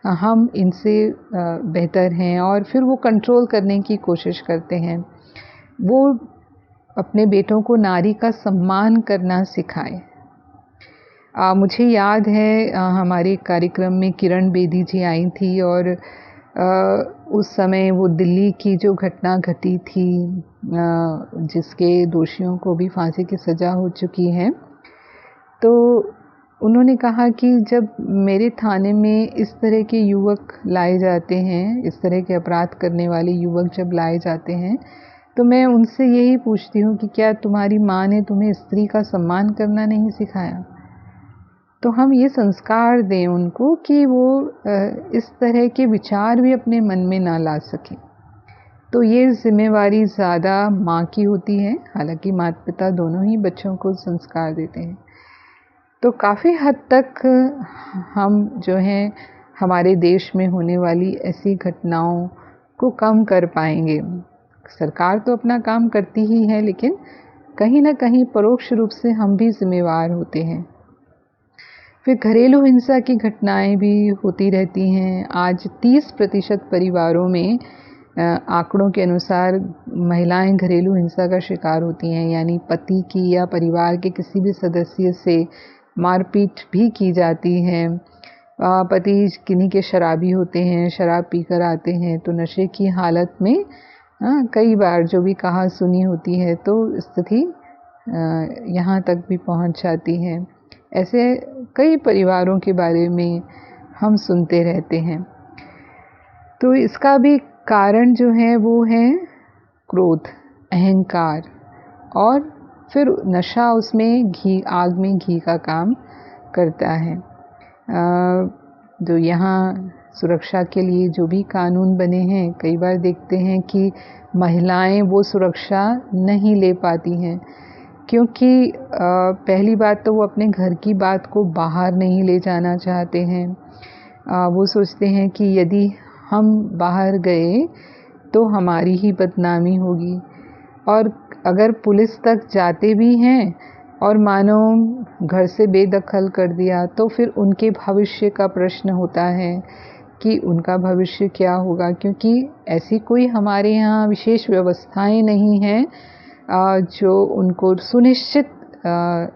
हम इनसे बेहतर हैं और फिर वो कंट्रोल करने की कोशिश करते हैं। वो अपने बेटों को नारी का सम्मान करना सिखाएं। मुझे याद है हमारे कार्यक्रम में किरण बेदी जी आई थी और उस समय वो दिल्ली की जो घटना घटी थी जिसके दोषियों को भी फांसी की सज़ा हो चुकी है, तो उन्होंने कहा कि जब मेरे थाने में इस तरह के युवक लाए जाते हैं, इस तरह के अपराध करने वाले युवक जब लाए जाते हैं तो मैं उनसे यही पूछती हूँ कि क्या तुम्हारी माँ ने तुम्हें स्त्री का सम्मान करना नहीं सिखाया? तो हम ये संस्कार दें उनको कि वो इस तरह के विचार भी अपने मन में ना ला सकें। तो ये जिम्मेवारी ज़्यादा माँ की होती है, हालांकि माता पिता दोनों ही बच्चों को संस्कार देते हैं। तो काफ़ी हद तक हम जो हैं हमारे देश में होने वाली ऐसी घटनाओं को कम कर पाएंगे। सरकार तो अपना काम करती ही है, लेकिन कहीं ना कहीं परोक्ष रूप से हम भी जिम्मेवार होते हैं। फिर घरेलू हिंसा की घटनाएं भी होती रहती हैं। आज 30% परिवारों में आंकड़ों के अनुसार महिलाएं घरेलू हिंसा का शिकार होती हैं, यानी पति की या परिवार के किसी भी सदस्य से मारपीट भी की जाती है। पति किन्हीं के शराबी होते हैं, शराब पीकर आते हैं तो नशे की हालत में कई बार जो भी कहा सुनी होती है तो स्थिति यहाँ तक भी पहुँच जाती है। ऐसे कई परिवारों के बारे में हम सुनते रहते हैं। तो इसका भी कारण जो है वो है क्रोध, अहंकार और फिर नशा उसमें आग में घी का काम करता है। जो यहाँ सुरक्षा के लिए जो भी कानून बने हैं, कई बार देखते हैं कि महिलाएं वो सुरक्षा नहीं ले पाती हैं, क्योंकि पहली बात तो वो अपने घर की बात को बाहर नहीं ले जाना चाहते हैं। वो सोचते हैं कि यदि हम बाहर गए तो हमारी ही बदनामी होगी, और अगर पुलिस तक जाते भी हैं और मानो घर से बेदखल कर दिया, तो फिर उनके भविष्य का प्रश्न होता है कि उनका भविष्य क्या होगा, क्योंकि ऐसी कोई हमारे यहाँ विशेष व्यवस्थाएं नहीं हैं जो उनको सुनिश्चित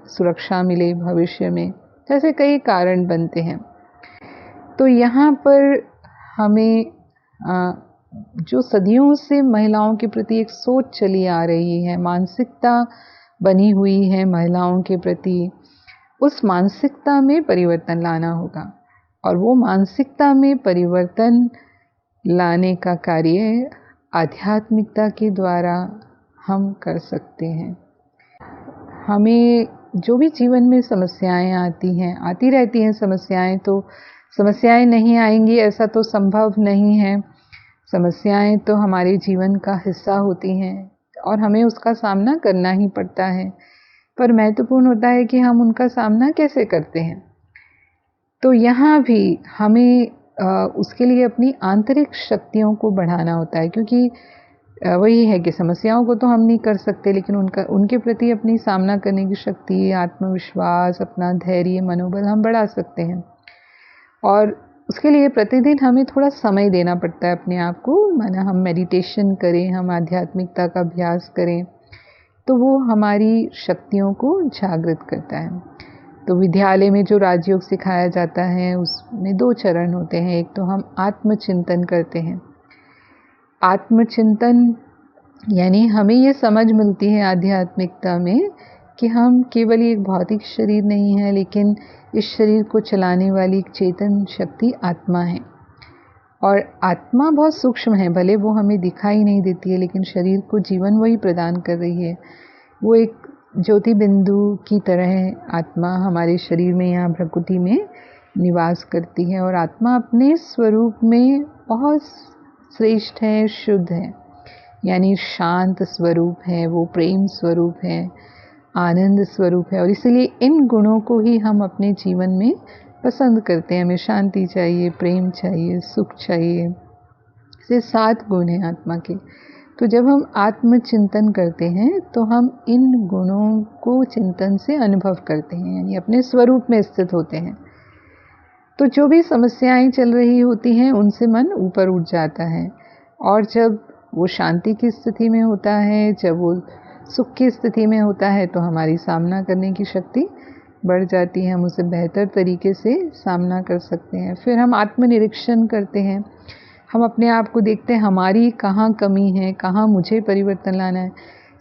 सुरक्षा मिले भविष्य में। ऐसे कई कारण बनते हैं। तो यहाँ पर हमें जो सदियों से महिलाओं के प्रति एक सोच चली आ रही है, मानसिकता बनी हुई है महिलाओं के प्रति, उस मानसिकता में परिवर्तन लाना होगा। और वो मानसिकता में परिवर्तन लाने का कार्य आध्यात्मिकता के द्वारा हम कर सकते हैं। हमें जो भी जीवन में समस्याएं आती रहती हैं समस्याएं, तो समस्याएं नहीं आएंगी ऐसा तो संभव नहीं है। समस्याएं तो हमारे जीवन का हिस्सा होती हैं और हमें उसका सामना करना ही पड़ता है, पर महत्वपूर्ण होता है कि हम उनका सामना कैसे करते हैं। तो यहाँ भी हमें उसके लिए अपनी आंतरिक शक्तियों को बढ़ाना होता है, क्योंकि वही है कि समस्याओं को तो हम नहीं कर सकते, लेकिन उनके प्रति अपनी सामना करने की शक्ति, आत्मविश्वास, अपना धैर्य, मनोबल हम बढ़ा सकते हैं। और उसके लिए प्रतिदिन हमें थोड़ा समय देना पड़ता है अपने आप को, माना हम मेडिटेशन करें, हम आध्यात्मिकता का अभ्यास करें, तो वो हमारी शक्तियों को जागृत करता है। तो विद्यालय में जो राजयोग सिखाया जाता है उसमें 2 चरण होते हैं। एक तो हम आत्मचिंतन करते हैं। आत्मचिंतन यानी हमें ये समझ मिलती है आध्यात्मिकता में कि हम केवल एक भौतिक शरीर नहीं है, लेकिन इस शरीर को चलाने वाली एक चेतन शक्ति आत्मा है। और आत्मा बहुत सूक्ष्म है, भले वो हमें दिखाई नहीं देती है, लेकिन शरीर को जीवन वही प्रदान कर रही है। वो एक ज्योति बिंदु की तरह आत्मा हमारे शरीर में, यहाँ प्रकृति में निवास करती है। और आत्मा अपने स्वरूप में बहुत श्रेष्ठ है, शुद्ध है, यानी शांत स्वरूप है, वो प्रेम स्वरूप है, आनंद स्वरूप है। और इसलिए इन गुणों को ही हम अपने जीवन में पसंद करते हैं। हमें शांति चाहिए, प्रेम चाहिए, सुख चाहिए। ये 7 गुण हैं आत्मा के। तो जब हम आत्मचिंतन करते हैं तो हम इन गुणों को चिंतन से अनुभव करते हैं, यानी अपने स्वरूप में स्थित होते हैं। तो जो भी समस्याएं चल रही होती हैं उनसे मन ऊपर उठ जाता है, और जब वो शांति की स्थिति में होता है, जब वो सुख की स्थिति में होता है, तो हमारी सामना करने की शक्ति बढ़ जाती है। हम उसे बेहतर तरीके से सामना कर सकते हैं। फिर हम आत्मनिरीक्षण करते हैं, हम अपने आप को देखते हैं हमारी कहाँ कमी है, कहाँ मुझे परिवर्तन लाना है।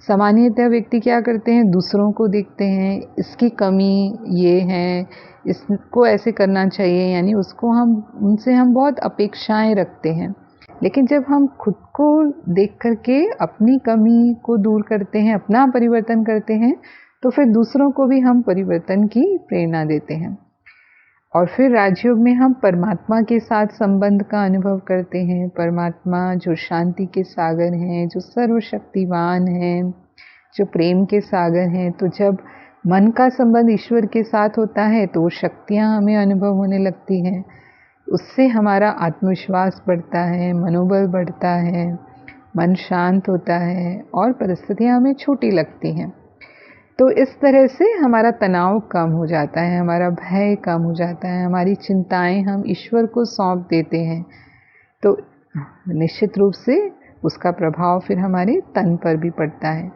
सामान्यतः व्यक्ति क्या करते हैं, दूसरों को देखते हैं, इसकी कमी ये है, इसको ऐसे करना चाहिए, यानी उनसे हम बहुत अपेक्षाएं रखते हैं। लेकिन जब हम खुद को देख करके अपनी कमी को दूर करते हैं, अपना परिवर्तन करते हैं, तो फिर दूसरों को भी हम परिवर्तन की प्रेरणा देते हैं। और फिर राजयोग में हम परमात्मा के साथ संबंध का अनुभव करते हैं। परमात्मा जो शांति के सागर हैं, जो सर्वशक्तिवान हैं, जो प्रेम के सागर हैं। तो जब मन का संबंध ईश्वर के साथ होता है तो वो शक्तियाँ हमें अनुभव होने लगती हैं। उससे हमारा आत्मविश्वास बढ़ता है, मनोबल बढ़ता है, मन शांत होता है और परिस्थितियाँ हमें छोटी लगती हैं। तो इस तरह से हमारा तनाव कम हो जाता है, हमारा भय कम हो जाता है, हमारी चिंताएं हम ईश्वर को सौंप देते हैं। तो निश्चित रूप से उसका प्रभाव फिर हमारे तन पर भी पड़ता है।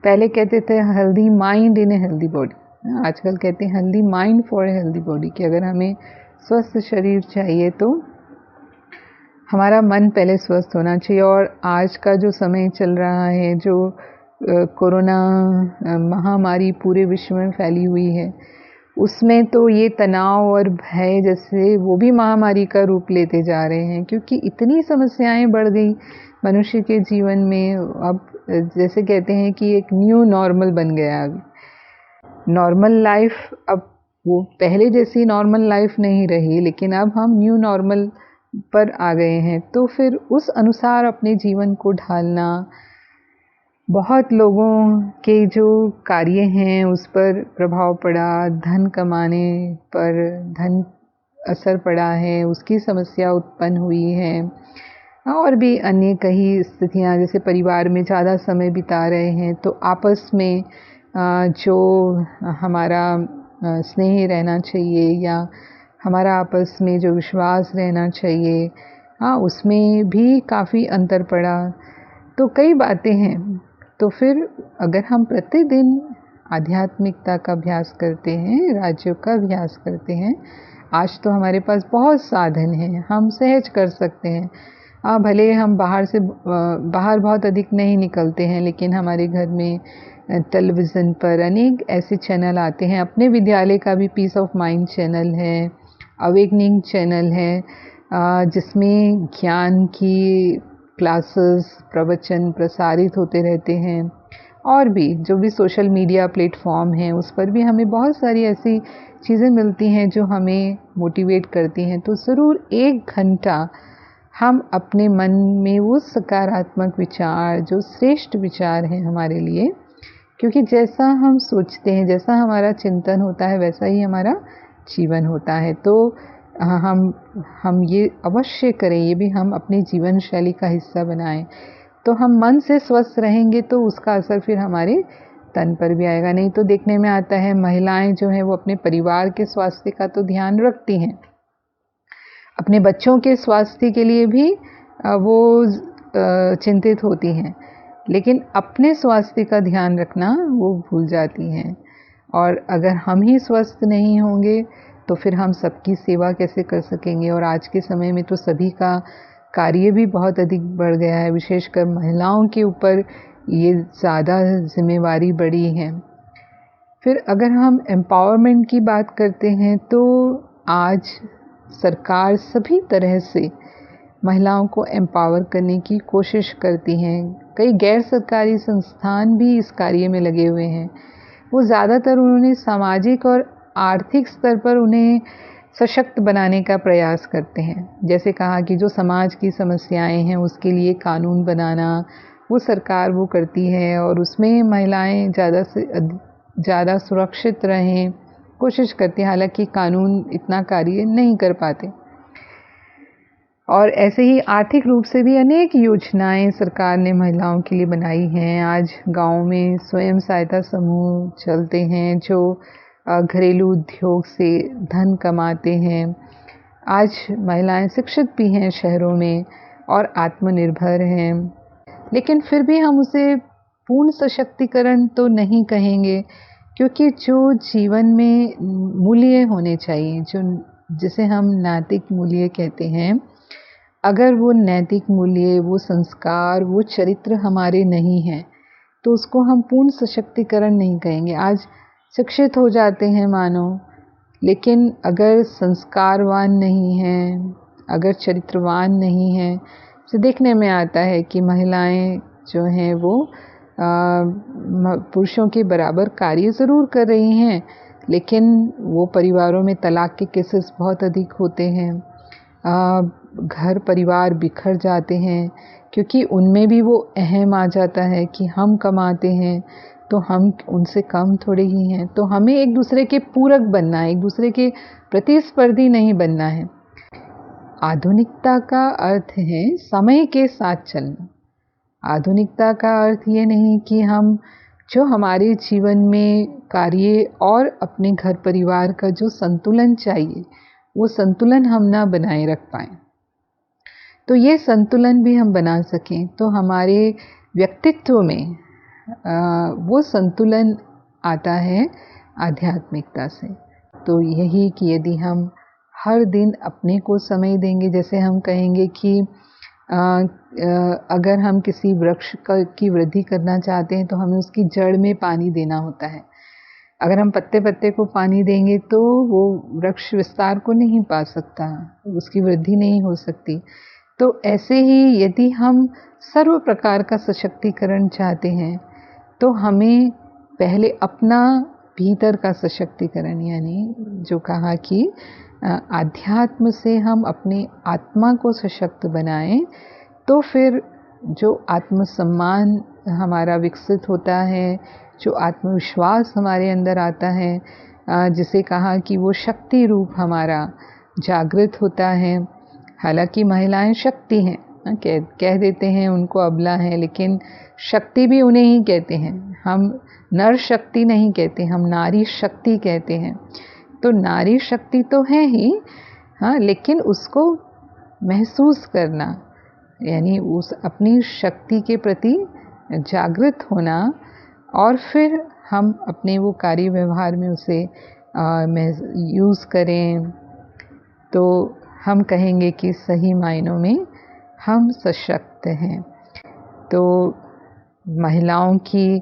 पहले कहते थे healthy mind in a healthy body, आजकल कहते हैं healthy mind for a healthy body, कि अगर हमें स्वस्थ शरीर चाहिए तो हमारा मन पहले स्वस्थ होना चाहिए। और आज का जो समय चल रहा है, जो कोरोना महामारी पूरे विश्व में फैली हुई है, उसमें तो ये तनाव और भय जैसे वो भी महामारी का रूप लेते जा रहे हैं, क्योंकि इतनी समस्याएं बढ़ गई मनुष्य के जीवन में। अब जैसे कहते हैं कि एक न्यू नॉर्मल बन गया। अभी नॉर्मल लाइफ, अब वो पहले जैसी नॉर्मल लाइफ नहीं रही, लेकिन अब हम न्यू नॉर्मल पर आ गए हैं। तो फिर उस अनुसार अपने जीवन को ढालना, बहुत लोगों के जो कार्य हैं उस पर प्रभाव पड़ा, धन कमाने पर धन असर पड़ा है, उसकी समस्या उत्पन्न हुई है। और भी अन्य कई स्थितियां, जैसे परिवार में ज़्यादा समय बिता रहे हैं तो आपस में जो हमारा स्नेह रहना चाहिए या हमारा आपस में जो विश्वास रहना चाहिए, हाँ, उसमें भी काफ़ी अंतर पड़ा। तो कई बातें हैं। तो फिर अगर हम प्रतिदिन आध्यात्मिकता का अभ्यास करते हैं, राजयोग का अभ्यास करते हैं, आज तो हमारे पास बहुत साधन हैं, हम सहज कर सकते हैं। भले हम बाहर बहुत अधिक नहीं निकलते हैं, लेकिन हमारे घर में टेलीविज़न पर अनेक ऐसे चैनल आते हैं। अपने विद्यालय का भी पीस ऑफ माइंड चैनल है, अवेकनिंग चैनल है, जिसमें ज्ञान की क्लासेस, प्रवचन प्रसारित होते रहते हैं। और भी जो भी सोशल मीडिया प्लेटफॉर्म हैं, उस पर भी हमें बहुत सारी ऐसी चीज़ें मिलती हैं जो हमें मोटिवेट करती हैं। तो ज़रूर 1 घंटा हम अपने मन में वो सकारात्मक विचार, जो श्रेष्ठ विचार हैं हमारे लिए, क्योंकि जैसा हम सोचते हैं, जैसा हमारा चिंतन होता है, वैसा ही हमारा जीवन होता है। तो हम ये अवश्य करें, ये भी हम अपनी जीवन शैली का हिस्सा बनाएं। तो हम मन से स्वस्थ रहेंगे तो उसका असर फिर हमारे तन पर भी आएगा। नहीं तो देखने में आता है महिलाएं जो हैं वो अपने परिवार के स्वास्थ्य का तो ध्यान रखती हैं, अपने बच्चों के स्वास्थ्य के लिए भी वो चिंतित होती हैं, लेकिन अपने स्वास्थ्य का ध्यान रखना वो भूल जाती हैं। और अगर हम ही स्वस्थ नहीं होंगे तो फिर हम सबकी सेवा कैसे कर सकेंगे। और आज के समय में तो सभी का कार्य भी बहुत अधिक बढ़ गया है, विशेषकर महिलाओं के ऊपर ये ज़्यादा जिम्मेवारी बढ़ी है। फिर अगर हम एम्पावरमेंट की बात करते हैं तो आज सरकार सभी तरह से महिलाओं को एम्पावर करने की कोशिश करती हैं। कई गैर सरकारी संस्थान भी इस कार्य में लगे हुए हैं। वो ज़्यादातर उन्होंने सामाजिक और आर्थिक स्तर पर उन्हें सशक्त बनाने का प्रयास करते हैं। जैसे कहा कि जो समाज की समस्याएं हैं उसके लिए कानून बनाना, वो सरकार वो करती है और उसमें महिलाएं ज़्यादा से ज़्यादा सुरक्षित रहें कोशिश करती हैं। हालांकि कानून इतना कार्य नहीं कर पाते। और ऐसे ही आर्थिक रूप से भी अनेक योजनाएं सरकार ने महिलाओं के लिए बनाई हैं। आज गाँव में स्वयं सहायता समूह चलते हैं जो घरेलू उद्योग से धन कमाते हैं। आज महिलाएं शिक्षित भी हैं शहरों में और आत्मनिर्भर हैं, लेकिन फिर भी हम उसे पूर्ण सशक्तिकरण तो नहीं कहेंगे, क्योंकि जो जीवन में मूल्य होने चाहिए, जिसे हम नैतिक मूल्य कहते हैं, अगर वो नैतिक मूल्य, वो संस्कार, वो चरित्र हमारे नहीं हैं तो उसको हम पूर्ण सशक्तिकरण नहीं कहेंगे। आज शिक्षित हो जाते हैं मानो, लेकिन अगर संस्कारवान नहीं हैं, अगर चरित्रवान नहीं हैं, तो देखने में आता है कि महिलाएं जो हैं वो पुरुषों के बराबर कार्य ज़रूर कर रही हैं, लेकिन वो परिवारों में तलाक के केसेस बहुत अधिक होते हैं। घर परिवार बिखर जाते हैं, क्योंकि उनमें भी वो अहम आ जाता है कि हम कमाते हैं तो हम उनसे कम थोड़े ही हैं। तो हमें एक दूसरे के पूरक बनना है, एक दूसरे के प्रतिस्पर्धी नहीं बनना है। आधुनिकता का अर्थ है समय के साथ चलना। आधुनिकता का अर्थ ये नहीं कि हम जो हमारे जीवन में कार्य और अपने घर परिवार का जो संतुलन चाहिए, वो संतुलन हम ना बनाए रख पाएं। तो ये संतुलन भी हम बना सकें तो हमारे व्यक्तित्व में वो संतुलन आता है आध्यात्मिकता से। तो यही कि यदि हम हर दिन अपने को समय देंगे, जैसे हम कहेंगे कि अगर हम किसी वृक्ष की वृद्धि करना चाहते हैं तो हमें उसकी जड़ में पानी देना होता है। अगर हम पत्ते पत्ते को पानी देंगे तो वो वृक्ष विस्तार को नहीं पा सकता, उसकी वृद्धि नहीं हो सकती। तो ऐसे ही यदि हम सर्व प्रकार का सशक्तिकरण चाहते हैं तो हमें पहले अपना भीतर का सशक्तिकरण, यानी जो कहा कि आध्यात्म से हम अपने आत्मा को सशक्त बनाएं, तो फिर जो आत्मसम्मान हमारा विकसित होता है, जो आत्मविश्वास हमारे अंदर आता है, जिसे कहा कि वो शक्ति रूप हमारा जागृत होता है। हालांकि महिलाएं शक्ति हैं, कह देते हैं उनको अबला है, लेकिन शक्ति भी उन्हें ही कहते हैं। हम नर शक्ति नहीं कहते, हम नारी शक्ति कहते हैं। तो नारी शक्ति तो है ही, हाँ, लेकिन उसको महसूस करना, यानी उस अपनी शक्ति के प्रति जागृत होना, और फिर हम अपने वो कार्य व्यवहार में उसे यूज़ करें, तो हम कहेंगे कि सही मायनों में हम सशक्त हैं। तो महिलाओं की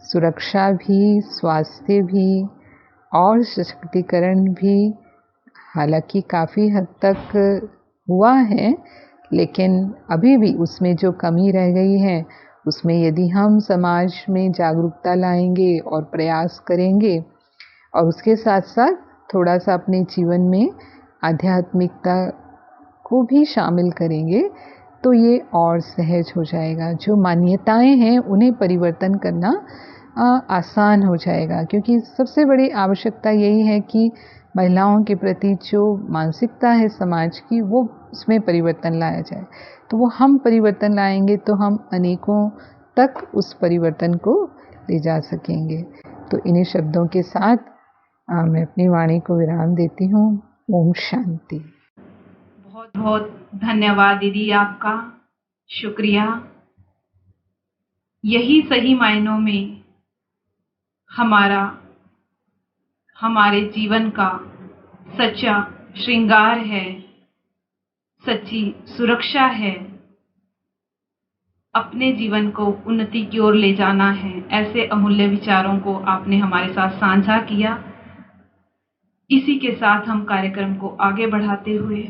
सुरक्षा भी, स्वास्थ्य भी और सशक्तिकरण भी हालांकि काफ़ी हद तक हुआ है, लेकिन अभी भी उसमें जो कमी रह गई है, उसमें यदि हम समाज में जागरूकता लाएंगे और प्रयास करेंगे और उसके साथ साथ थोड़ा सा अपने जीवन में आध्यात्मिकता को भी शामिल करेंगे, तो ये और सहज हो जाएगा। जो मान्यताएं हैं उन्हें परिवर्तन करना आसान हो जाएगा, क्योंकि सबसे बड़ी आवश्यकता यही है कि महिलाओं के प्रति जो मानसिकता है समाज की, वो उसमें परिवर्तन लाया जाए। तो वो हम परिवर्तन लाएंगे तो हम अनेकों तक उस परिवर्तन को ले जा सकेंगे। तो इन्हीं शब्दों के साथ मैं अपनी वाणी को विराम देती हूँ। ओम शांति। बहुत बहुत धन्यवाद दीदी, आपका शुक्रिया। यही सही मायनों में हमारे जीवन का सच्चा श्रृंगार है, सच्ची सुरक्षा है। अपने जीवन को उन्नति की ओर ले जाना है। ऐसे अमूल्य विचारों को आपने हमारे साथ साझा किया। इसी के साथ हम कार्यक्रम को आगे बढ़ाते हुए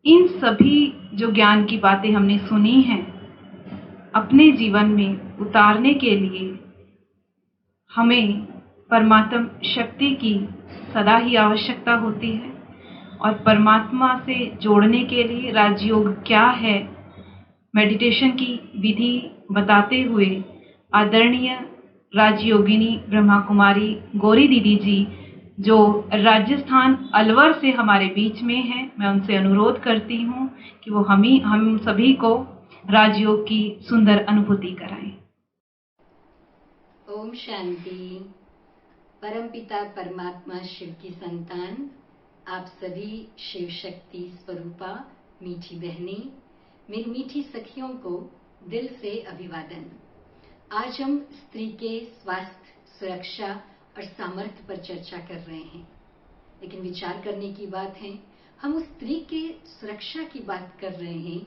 इन सभी जो ज्ञान की बातें हमने सुनी हैं, अपने जीवन में उतारने के लिए हमें परमात्म शक्ति की सदा ही आवश्यकता होती है। और परमात्मा से जोड़ने के लिए राजयोग क्या है, मेडिटेशन की विधि बताते हुए आदरणीय राजयोगिनी ब्रह्मा कुमारी गौरी दीदी जी, जो राजस्थान अलवर से हमारे बीच में हैं, मैं उनसे अनुरोध करती हूँ कि वो हम सभी को राजयोग की सुंदर अनुभूति कराएं। ओम शांति। परमपिता परमात्मा शिव की संतान, आप सभी शिव शक्ति स्वरूपा मीठी बहनें, मेरी मीठी सखियों को दिल से अभिवादन। आज हम स्त्री के स्वास्थ्य, सुरक्षा और सामर्थ्य पर चर्चा कर रहे हैं, लेकिन विचार करने की बात है, हम उस स्त्री के सुरक्षा की बात कर रहे हैं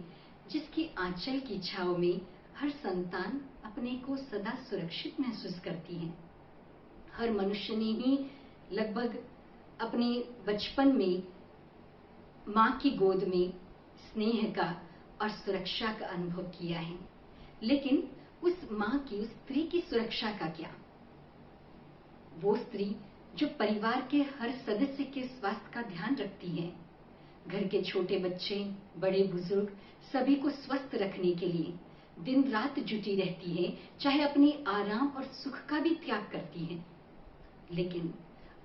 जिसकी आंचल की छाव में हर संतान अपने को सदा सुरक्षित महसूस करती है। हर मनुष्य ने ही लगभग अपने बचपन में माँ की गोद में स्नेह का और सुरक्षा का अनुभव किया है, लेकिन उस माँ की, उस स्त्री की सुरक्षा का क्या? वो स्त्री जो परिवार के हर सदस्य के स्वास्थ्य का ध्यान रखती है, घर के छोटे बच्चे, बड़े बुजुर्ग सभी को स्वस्थ रखने के लिए दिन रात जुटी रहती है, चाहे अपने आराम और सुख का भी त्याग करती है। लेकिन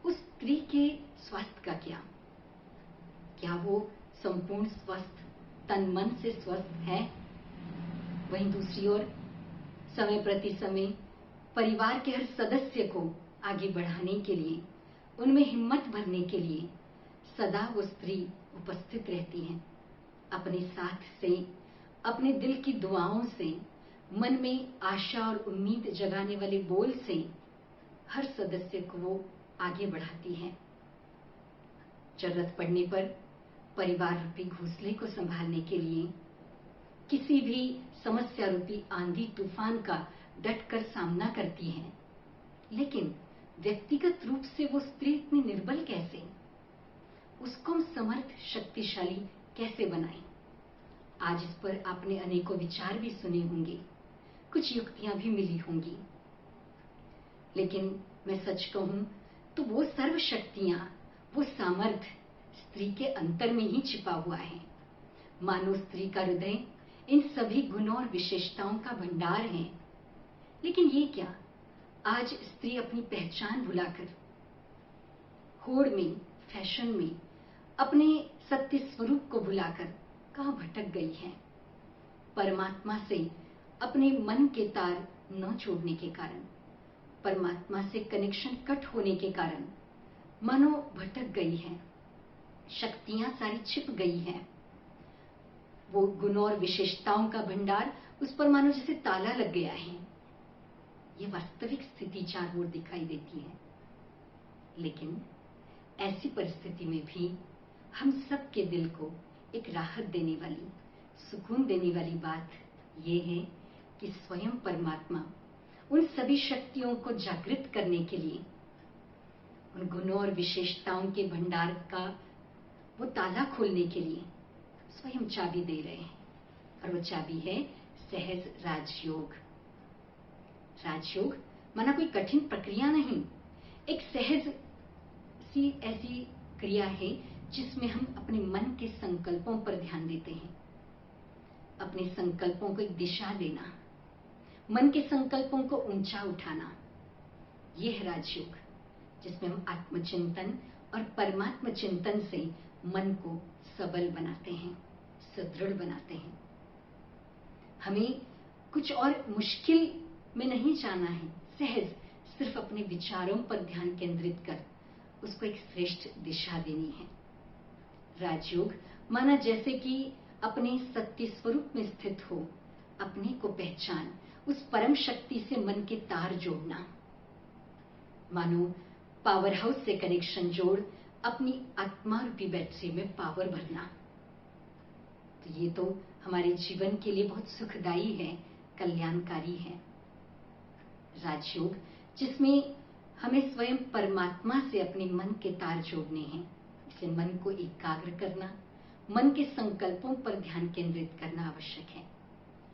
उस स्त्री के स्वास्थ्य का क्या? क्या वो संपूर्ण स्वस्थ, तन मन से स्वस्थ है? वहीं दूसरी ओर समय प्रति समय परिवार के हर सदस्य को आगे बढ़ाने के लिए, उनमें हिम्मत भरने के लिए सदा वो स्त्री उपस्थित रहती है। अपने साथ से, अपने दिल की दुआओं से, मन में आशा और उम्मीद जगाने वाले बोल से हर सदस्य को वो आगे बढ़ाती है। जरूरत पड़ने पर परिवार रूपी घोंसले को संभालने के लिए किसी भी समस्या रूपी आंधी तूफान का डटकर सामना करती है। लेकिन व्यक्तिगत रूप से वो स्त्री इतनी निर्बल कैसे? उसको हम समर्थ, शक्तिशाली कैसे बनाएं? आज इस पर आपने अनेकों विचार भी सुने होंगे, कुछ युक्तियां भी मिली होंगी, लेकिन मैं सच कहूं तो वो सर्व शक्तियां, वो सामर्थ्य स्त्री के अंतर में ही छिपा हुआ है। मानो स्त्री का हृदय इन सभी गुणों और विशेषताओं का भंडार है। लेकिन ये क्या, आज स्त्री अपनी पहचान भुलाकर होड़ में, फैशन में, अपने सत्य स्वरूप को भुलाकर कहाँ भटक गई हैं। परमात्मा से अपने मन के तार न जोड़ने के कारण, परमात्मा से कनेक्शन कट होने के कारण मानो भटक गई हैं। शक्तियां सारी छिप गई हैं। वो गुणों और विशेषताओं का भंडार उस पर मानो जैसे ताला लग गया है। ये वास्तविक स्थिति चार ओर दिखाई देती है। लेकिन ऐसी परिस्थिति में भी हम सबके दिल को एक राहत देने वाली, सुकून देने वाली बात यह है कि स्वयं परमात्मा उन सभी शक्तियों को जागृत करने के लिए, उन गुणों और विशेषताओं के भंडार का वो ताला खोलने के लिए स्वयं चाबी दे रहे हैं। और वो चाबी है सहज राजयोग। राजयोग माना कोई कठिन प्रक्रिया नहीं, एक सहज सी ऐसी क्रिया है जिसमें हम अपने मन के संकल्पों पर ध्यान देते हैं। अपने संकल्पों को एक दिशा देना, मन के संकल्पों को ऊंचा उठाना, यह है राजयोग, जिसमें हम आत्मचिंतन और परमात्मा चिंतन से मन को सबल बनाते हैं, सुदृढ़ बनाते हैं। हमें कुछ और मुश्किल में नहीं जाना है, सहज सिर्फ अपने विचारों पर ध्यान केंद्रित कर उसको एक श्रेष्ठ दिशा देनी है। राजयोग माना जैसे कि अपने सत्य स्वरूप में स्थित हो, अपने को पहचान, उस परम शक्ति से मन के तार जोड़ना। मानो पावर हाउस से कनेक्शन जोड़ अपनी आत्मा रूपी बैटरी में पावर भरना। तो ये तो हमारे जीवन के लिए बहुत सुखदायी है, कल्याणकारी है। राजयोग जिसमें हमें स्वयं परमात्मा से अपने मन के तार जोड़ने हैं, इसे मन को एकाग्र करना, मन के संकल्पों पर ध्यान केंद्रित करना आवश्यक है।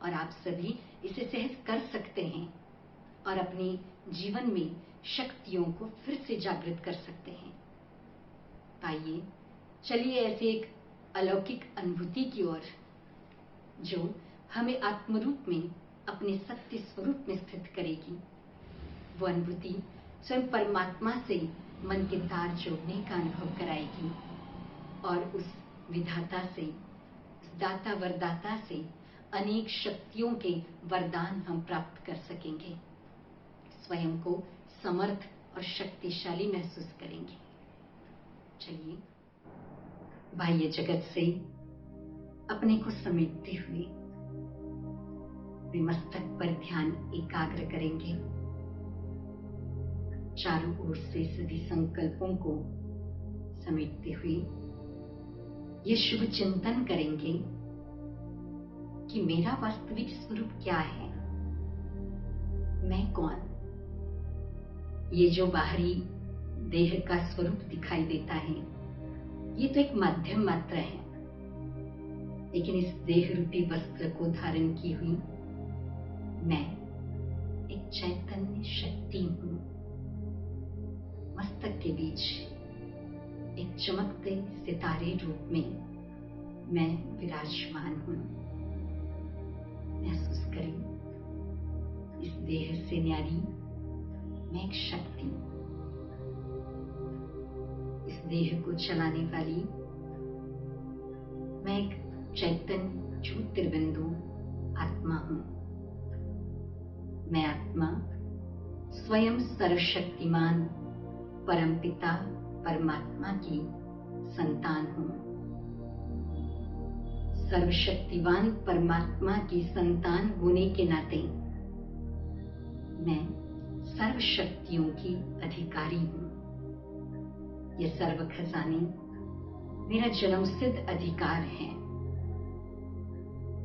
और आप सभी इसे सहज कर सकते हैं और अपने जीवन में शक्तियों को फिर से जागृत कर सकते हैं। आइए चलिए ऐसे एक अलौकिक अनुभूति की ओर, जो हमें आत्मरूप में अपने सत्य स्वरूप में स्थित करेगी। वो अनुभूति स्वयं परमात्मा से मन के तार जोड़ने का अनुभव कराएगी और उस विधाता से, उस दाता वरदाता से अनेक शक्तियों के वरदान हम प्राप्त कर सकेंगे। स्वयं को समर्थ और शक्तिशाली महसूस करेंगे। चलिए बाह्य जगत से अपने को समेटते हुए वे मस्तक पर ध्यान एकाग्र करेंगे। चारों ओर से सभी संकल्पों को समेटते हुए ये शुभ चिंतन करेंगे कि मेरा वास्तविक स्वरूप क्या है, मैं कौन। ये जो बाहरी देह का स्वरूप दिखाई देता है, ये तो एक माध्यम मात्र है, लेकिन इस देह रूपी वस्त्र को धारण की हुई मैं एक चैतन्य शक्ति हूं। मस्तक के बीच एक चमकते सितारे रूप में मैं विराजमान हूं। महसूस करें इस देह से न्यारी मैं एक शक्ति, इस देह को चलाने वाली मैं एक चैतन्य ज्योतिर्बिंदु आत्मा हूं। मैं आत्मा स्वयं सर्वशक्तिमान परमपिता परमात्मा की संतान हूं। सर्वशक्तिवान परमात्मा की संतान होने के नाते मैं सर्व शक्तियों की अधिकारी हूं। ये सर्व खजाने मेरा जन्मसिद्ध अधिकार है।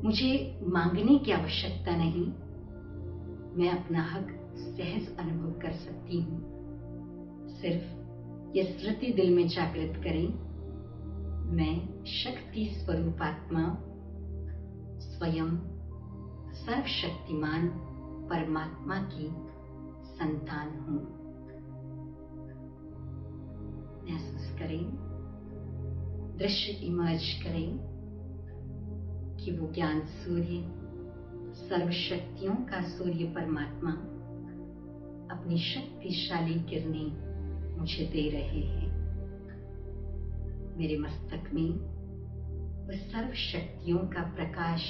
मुझे मांगने की आवश्यकता नहीं, मैं अपना हक सहज अनुभव कर सकती हूं। सिर्फ ये स्मृति दिल में जागृत करें, मैं शक्ति स्वरूप आत्मा स्वयं सर्वशक्तिमान परमात्मा की संतान हूं। महसूस करें, दृश्य इमर्ज करें कि वो ज्ञान सूर्य, सर्वशक्तियों का सूर्य परमात्मा अपनी शक्तिशाली किरणें मुझे दे रहे हैं। मेरे मस्तक में वह सर्व शक्तियों का प्रकाश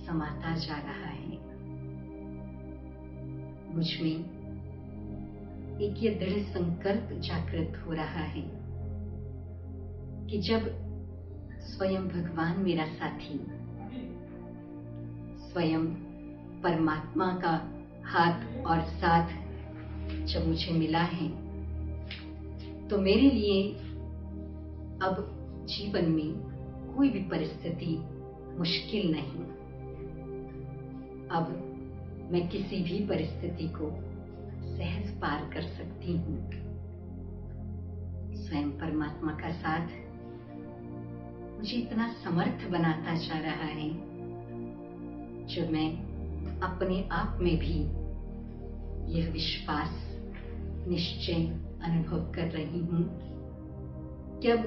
समाता जा रहा है। मुझ में एक ये दृढ़ संकल्प जागृत हो रहा है कि जब स्वयं भगवान मेरा साथी, स्वयं परमात्मा का हाथ और साथ जब मुझे मिला है, तो मेरे लिए अब जीवन में कोई भी परिस्थिति मुश्किल नहीं। अब मैं किसी भी परिस्थिति को सहज पार कर सकती हूँ। स्वयं परमात्मा का साथ मुझे इतना समर्थ बनाता जा रहा है, जो मैं अपने आप में भी यह विश्वास, निश्चय अनुभव कर रही हूँ कि अब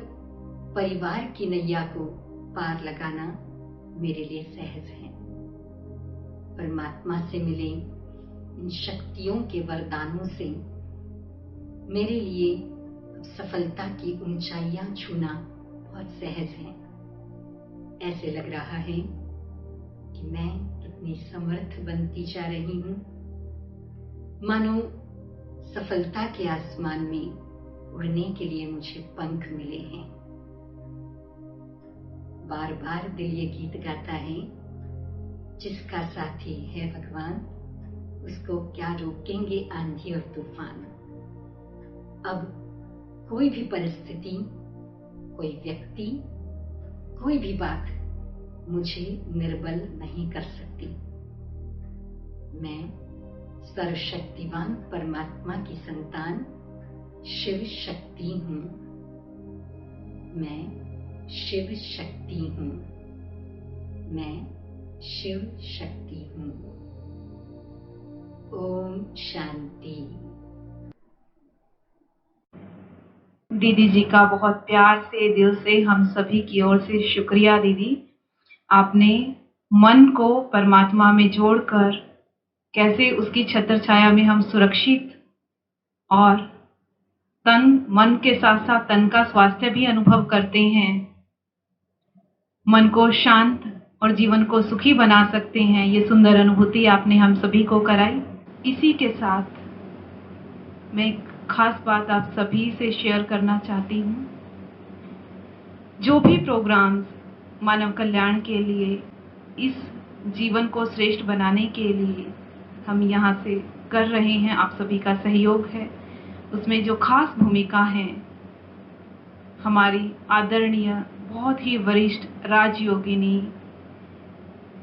परिवार की नैया को पार लगाना मेरे लिए सहज है। परमात्मा से मिले इन शक्तियों के वरदानों से मेरे लिए सफलता की ऊंचाइयां छूना बहुत सहज है। ऐसे लग रहा है कि मैं कितनी समर्थ बनती जा रही हूँ, मानो सफलता के आसमान में उड़ने के लिए मुझे पंख मिले हैं। बार बार दिल ये गीत गाता है, जिसका साथी है भगवान, उसको क्या रोकेंगे आंधी और तूफान। अब कोई भी परिस्थिति, कोई व्यक्ति, कोई भी बात मुझे निर्बल नहीं कर सकती। मैं सर्वशक्तिवान परमात्मा की संतान शिव शक्ति हूँ। मैं शिव शक्ति हूँ। मैं शिव शक्ति हूँ। ओम शांति। दीदी जी का बहुत प्यार से, दिल से हम सभी की ओर से शुक्रिया दीदी। आपने मन को परमात्मा में जोड़कर कैसे उसकी छत्र छाया में हम सुरक्षित और तन मन के साथ साथ तन का स्वास्थ्य भी अनुभव करते हैं, मन को शांत और जीवन को सुखी बना सकते हैं, ये सुंदर अनुभूति आपने हम सभी को कराई। इसी के साथ मैं एक खास बात आप सभी से शेयर करना चाहती हूँ। जो भी प्रोग्राम्स मानव कल्याण के लिए, इस जीवन को श्रेष्ठ बनाने के लिए हम यहाँ से कर रहे हैं, आप सभी का सहयोग है। उसमें जो खास भूमिका है हमारी आदरणीय बहुत ही वरिष्ठ राजयोगिनी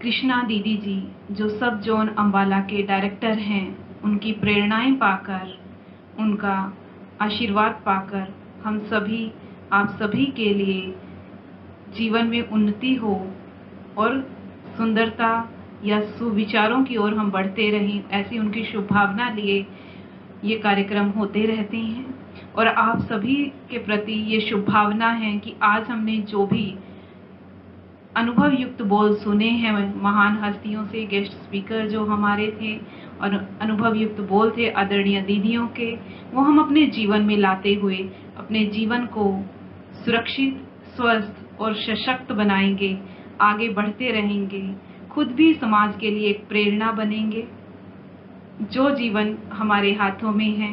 कृष्णा दीदी जी, जो सब जोन अंबाला के डायरेक्टर हैं, उनकी प्रेरणाएं पाकर, उनका आशीर्वाद पाकर हम सभी, आप सभी के लिए जीवन में उन्नति हो और सुंदरता या सुविचारों की ओर हम बढ़ते रहें, ऐसी उनकी शुभ भावना लिए ये कार्यक्रम होते रहते हैं। और आप सभी के प्रति ये शुभ भावना है कि आज हमने जो भी अनुभव युक्त बोल सुने हैं महान हस्तियों से, गेस्ट स्पीकर जो हमारे थे और अनुभव युक्त बोल थे आदरणीय दीदियों के, वो हम अपने जीवन में लाते हुए अपने जीवन को सुरक्षित, स्वस्थ और सशक्त बनाएंगे, आगे बढ़ते रहेंगे, खुद भी समाज के लिए एक प्रेरणा बनेंगे। जो जीवन हमारे हाथों में है,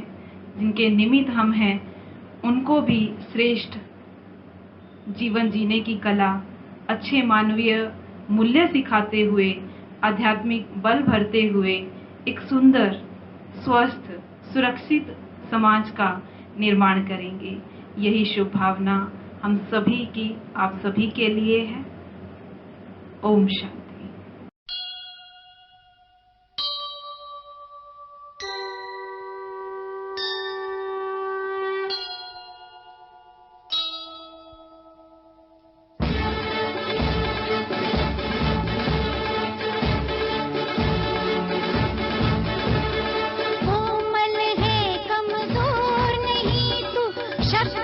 जिनके निमित्त हम हैं, उनको भी श्रेष्ठ जीवन जीने की कला, अच्छे मानवीय मूल्य सिखाते हुए, आध्यात्मिक बल भरते हुए एक सुंदर, स्वस्थ, सुरक्षित समाज का निर्माण करेंगे। यही शुभ भावना हम सभी की, आप सभी के लिए है। ओम शांति। कोमल है, कमजोर नहीं तू, शक्ति